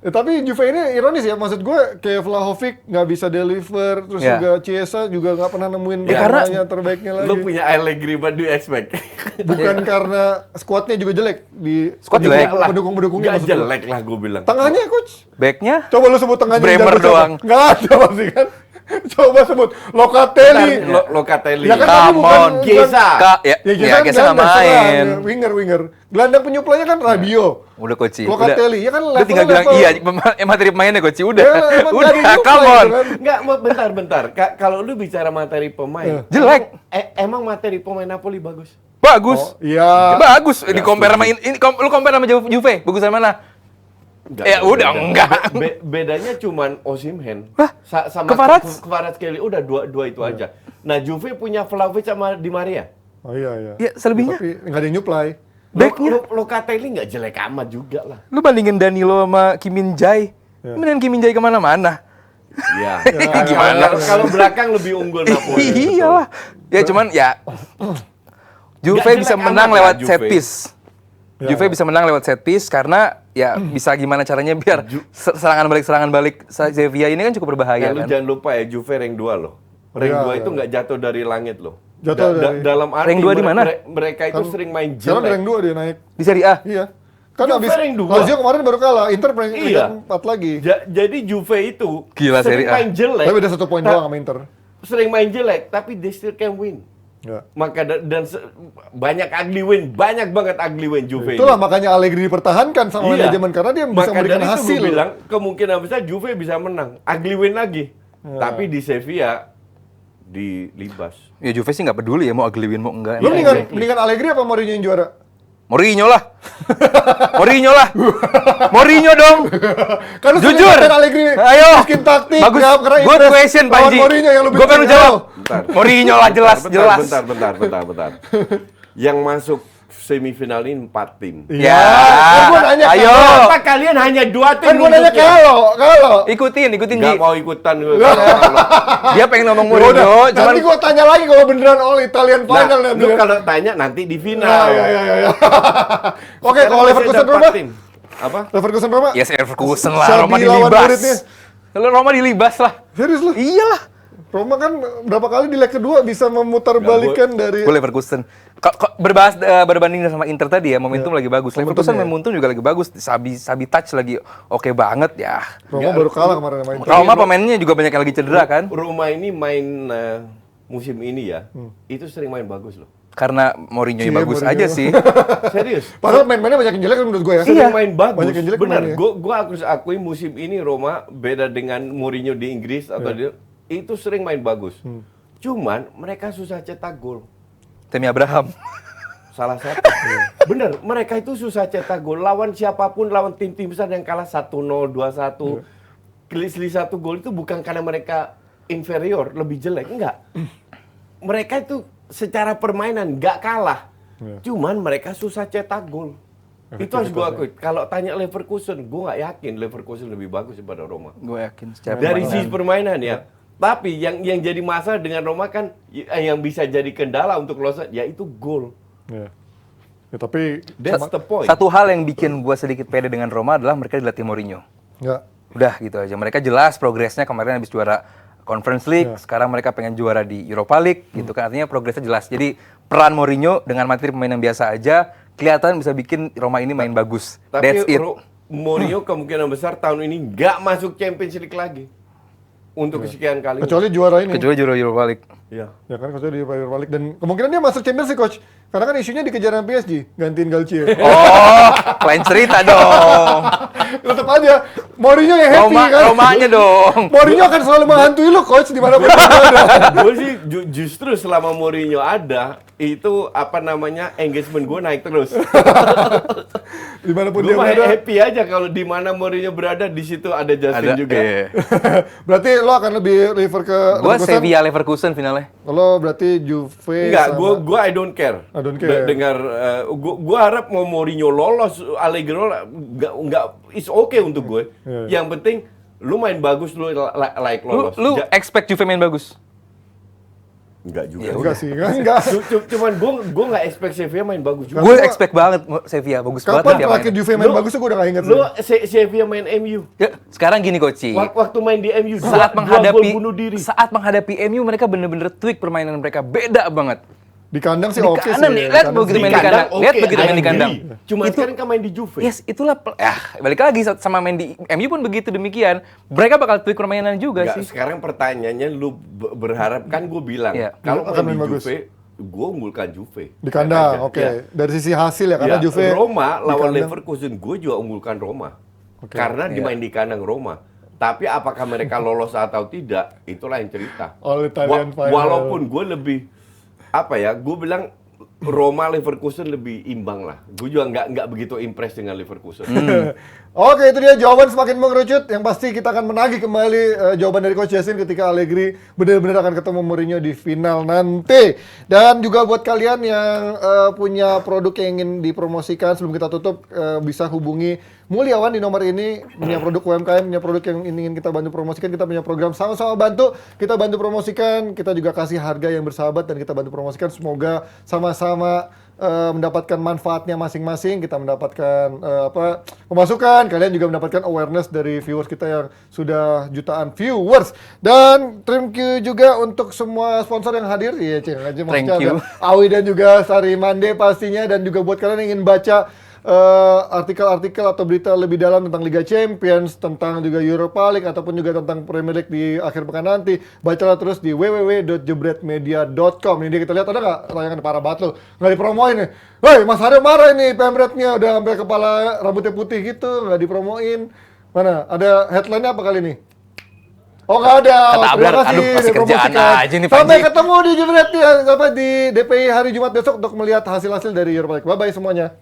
Tapi Juve ini ironis ya, maksud gue kayak Vlahovic nggak bisa deliver, terus
Ya.
juga Chiesa juga nggak pernah nemuin
Ya, karena
permainannya terbaiknya lagi.
Lu punya Allegri, what do you expect?
Bukan karena skuadnya juga jelek di
Squad jelek.
pendukung-pendukungnya
Gak
maksud gue.
jelek lah gue bilang.
Tengahnya coach.
Backnya?
Coba lu sebut tengahnya yang
Bremer
jago siapa?
doang.
Nggak ada pasti kan. Coba sebut Locatelli.
Locatelli.
Ya kan tapi
Come
bukan
on.
Gesa.
Ya,
Gesa
Gesa nggak
gelandang
main.
serang, winger. Gelandang penyuplainya kan Rabiot.
Udah Koci.
Locatelli, ya kan
Udah tinggal bilang
level.
iya, materi pemainnya Koci. Udah.
Ya, emang nggak
Udah,
di-supply
come on.
gitu kan.
Enggak, bentar. Kalau lu bicara materi pemain,
Jelek.
emang materi pemain Napoli bagus?
Bagus.
Oh, iya.
Bagus. Di compare sama lu compare sama Juve, bagus sama mana?
Enggak,
Ya udah, enggak.
Bedanya cuman Osimhen
Hah?
sama
Kvaratskhelia?
Kvaratskhelia udah dua itu aja. Nah, Juve punya Vlahovic sama Di Maria.
Oh iya.
Ya, selebihnya.
Tapi nggak ada yang nyuplai.
Backnya.
Locatelli nggak jelek amat juga lah.
Lu bandingin Danilo sama Kim Min Jae. Kemudian Kim Min Jae kemana-mana.
Iya.
Gimana?
Kalau belakang lebih unggul Napoli.
Iyalah. Ya cuman ya Juve
Nggak
bisa
jelek
menang
amat
lewat
lah,
set
Juve.
piece. Juve bisa menang lewat set piece karena ya bisa gimana caranya biar serangan balik Sevilla ini kan cukup berbahaya
Lu
kan.
jangan lupa ya, Juve rank 2 loh. Rank
Iya,
2
iya.
itu nggak jatuh dari langit loh.
Jatuh dari-
dalam arti
Rank 2 di mana?
Mereka itu sering main
Sekarang
jelek.
rank 2 dia naik.
Di Serie A.
Iya. Kan
Juve
abis
rank 2.
Lazio kemarin baru kalah, Inter rank
Iya.
4 lagi.
Jadi Juve itu
Gila,
sering
Serie A.
main jelek.
Tapi beda 1 poin doang sama Inter.
Sering main jelek, tapi they still can win.
Ya.
Maka banyak ugly win, banyak banget ugly win Juve
Itulah
ini.
makanya Allegri dipertahankan sama
Iya.
manajemen karena dia bisa
Maka
memberikan
dari itu
hasil.
gue bilang kemungkinan besar Juve bisa menang, ugly win lagi.
Ya.
Tapi di Sevilla dilibas.
Ya Juve sih nggak peduli ya mau ugly win mau enggak.
Lu
Ya,
mendingan,
exactly.
mendingan Allegri apa Mourinho yang juara?
Mourinho lah. Mourinho dong.
Kan lu
Jujur.
sering ngatain Allegri
Ayo.
miskin taktik.
Bagus.
ya, karena
Good
impress
question,
lawan
Panji.
Mourinho yang lu
Gue kan
benci.
jawab.
Bentar.
Mourinho lah jelas.
Bentar. Yang masuk semifinal ini 4 tim.
Iya.
Ya.
Kan gua nanya
Ayo.
Kenapa kalian hanya 2 tim?
Kan gua nanya
nunjuknya?
kalau.
Ikutin
Nggak
Ji.
mau ikutan gue.
Dia pengen ngomong
Ya udah,
Mourinho, cuman
nanti gua tanya lagi kalau beneran all Italian final
Nah,
nanti.
lu kalau tanya nanti di final.
Nah, ya. Oke,
Sekarang
kalau
masih
Leverkusen
ada 4
Roma?
tim. Apa?
Leverkusen Roma?
yes Leverkusen lah,
Xabi
Roma
lawan muridnya.
dilibas. Kalau Roma dilibas lah.
Serius lu?
Iyalah.
Roma kan berapa kali di leg kedua bisa memutarbalikkan dari
Gue Leverkusen. Berbanding sama Inter tadi ya, momentum lagi bagus. Leverkusen
Momentumnya.
momentum juga lagi bagus. Sabi touch lagi oke banget ya.
Roma baru kalah kemarin sama Inter.
Roma pemainnya juga banyak yang lagi cedera kan?
Roma ini main musim ini ya, itu sering main bagus loh.
Karena Mourinho
Iya,
bagus
Mourinho.
aja sih.
Serius.
Padahal main-mainnya banyak yang jelek kan menurut gue ya.
Sering main bagus.
Banyak yang jelek
Benar.
mainnya.
Gue harus akui musim ini Roma beda dengan Mourinho di Inggris atau itu sering main bagus. Cuman mereka susah cetak gol.
Temi Abraham.
Salah satu. Bener, mereka itu susah cetak gol. Lawan siapapun, lawan tim-tim besar yang kalah 1-0, 2-1. Selisih 1 gol itu bukan karena mereka inferior, lebih jelek. Enggak. Mereka itu secara permainan nggak kalah. Cuman mereka susah cetak gol. Itu harus gue akui. Kalau tanya Leverkusen, gue nggak yakin Leverkusen lebih bagus daripada Roma.
Gue yakin secara
Dari
permainan.
sisi permainan ya. Tapi yang jadi masalah dengan Roma kan yang bisa jadi kendala untuk lolos yaitu gol.
Ya. Ya, tapi
That's the point.
Satu hal yang bikin gue sedikit pede dengan Roma adalah mereka dilatih Mourinho.
enggak.
Udah gitu aja. Mereka jelas progresnya kemarin habis juara Conference League, sekarang mereka pengen juara di Europa League gitu kan. Artinya progresnya jelas. Jadi peran Mourinho dengan materi pemain yang biasa aja kelihatan bisa bikin Roma ini main bagus. That's
Tapi
it.
Mourinho kemungkinan besar tahun ini nggak masuk Champions League lagi. Untuk kesekian kali.
Kecuali juara ini.
Kecuali juara Europa League.
Iya.
Ya kan kecuali di Premier League dan kemungkinan dia masuk Champions League coach. Karena kan isunya dikejar sama PSG, gantiin Galtier.
Oh, lain cerita dong.
Tetap aja Mourinho yang happy kan.
Romanya dong.
Mourinho akan selalu menghantui lu coach dimanapun dia ada.
Gue sih justru selama Mourinho ada, itu apa namanya engagement gue naik terus.
Dimanapun
Gue
dia
mah
berada.
happy aja kalau di mana Mourinho berada di situ ada Justin juga.
Iya.
Berarti lo akan lebih refer ke
Gue
Leverkusen?
Sevilla Leverkusen finalnya.
Lo berarti Juve
Enggak,
sama-
gue I don't care.
I don't care.
Dengar, gue harap mau Mourinho lolos, Allegri enggak, it's okay untuk gue.
Iya.
Yang penting lu main bagus, lu like lolos.
Lu expect Juve main bagus?
Enggak juga.
Ya
Enggak sih, enggak.
Cuman gue nggak expect Sevilla main bagus juga.
Gue expect banget Sevilla bagus banget
Kapan
dia
terakhir
main.
Juve main bagus gue udah gak inget
Lu
sih.
Sevilla main MU.
Ya, sekarang gini Koci.
Waktu main di MU
Saat
dua
menghadapi
gol bunuh diri.
saat menghadapi MU mereka bener-bener tweak permainan mereka beda banget.
Di kandang sih
Di
oke sih.
kanan nih,
Di
lihat
kandang
begitu
sih.
main di kandang. Lihat
oke,
begitu
I
main di kandang.
agree. Cuma
Itu-
sekarang kan main di Juve.
Yes, itulah balik lagi sama main di MU pun begitu demikian. Mereka bakal tweak permainan juga
Enggak,
sih.
sekarang pertanyaannya lu berharap kan gue bilang
Iya.
kalau
Akan
main di
main bagus.
Juve, gue unggulkan Juve.
Di kandang,
Ya.
oke. Dari sisi hasil ya, karena
Ya,
Juve
Roma
di
lawan
kandang.
Leverkusen, gue juga unggulkan Roma.
Oke.
Karena
Iya.
dimain di kandang Roma. Tapi apakah mereka lolos atau tidak, itulah yang cerita.
All Italian final.
Walaupun gue lebih, apa ya, gue bilang Roma Leverkusen lebih imbang lah. Gue juga nggak begitu impress dengan Leverkusen.
Oke, itu dia jawaban semakin mengerucut. Yang pasti kita akan menagih kembali jawaban dari Coach Justin ketika Allegri benar-benar akan ketemu Mourinho di final nanti. Dan juga buat kalian yang punya produk yang ingin dipromosikan sebelum kita tutup, bisa hubungi Mulyawan di nomor ini. Punya produk UMKM, punya produk yang ingin kita bantu promosikan. Kita punya program sama-sama bantu. Kita bantu promosikan. Kita juga kasih harga yang bersahabat dan kita bantu promosikan. Semoga sama-sama mendapatkan manfaatnya masing-masing, kita mendapatkan pemasukan, kalian juga mendapatkan awareness dari viewers kita yang sudah jutaan viewers. Dan thank you juga untuk semua sponsor yang hadir. Iya, ceng aja
Thank you.
Awi dan juga Sari Mande pastinya, dan juga buat kalian yang ingin baca artikel-artikel atau berita lebih dalam tentang Liga Champions, tentang juga Europa League ataupun juga tentang Premier League di akhir pekan nanti, bacalah terus di www.jebretmedia.com. Ini dia, kita lihat ada nggak tayangan parah banget lo, nggak dipromoin nih. Woi, Mas Haryo marah ini pemretnya udah sampai kepala rambutnya putih gitu, nggak dipromoin. Mana? Ada headline-nya apa kali ini? Oh, nggak ada.
Kata
Terima
Abrar,
kasih
aduh, kasih kerjaan
dipromosikan.
aja nih,
Sampai
Panji.
ketemu di Jebret di DPI hari Jumat besok untuk melihat hasil-hasil dari Europa League. Bye-bye semuanya.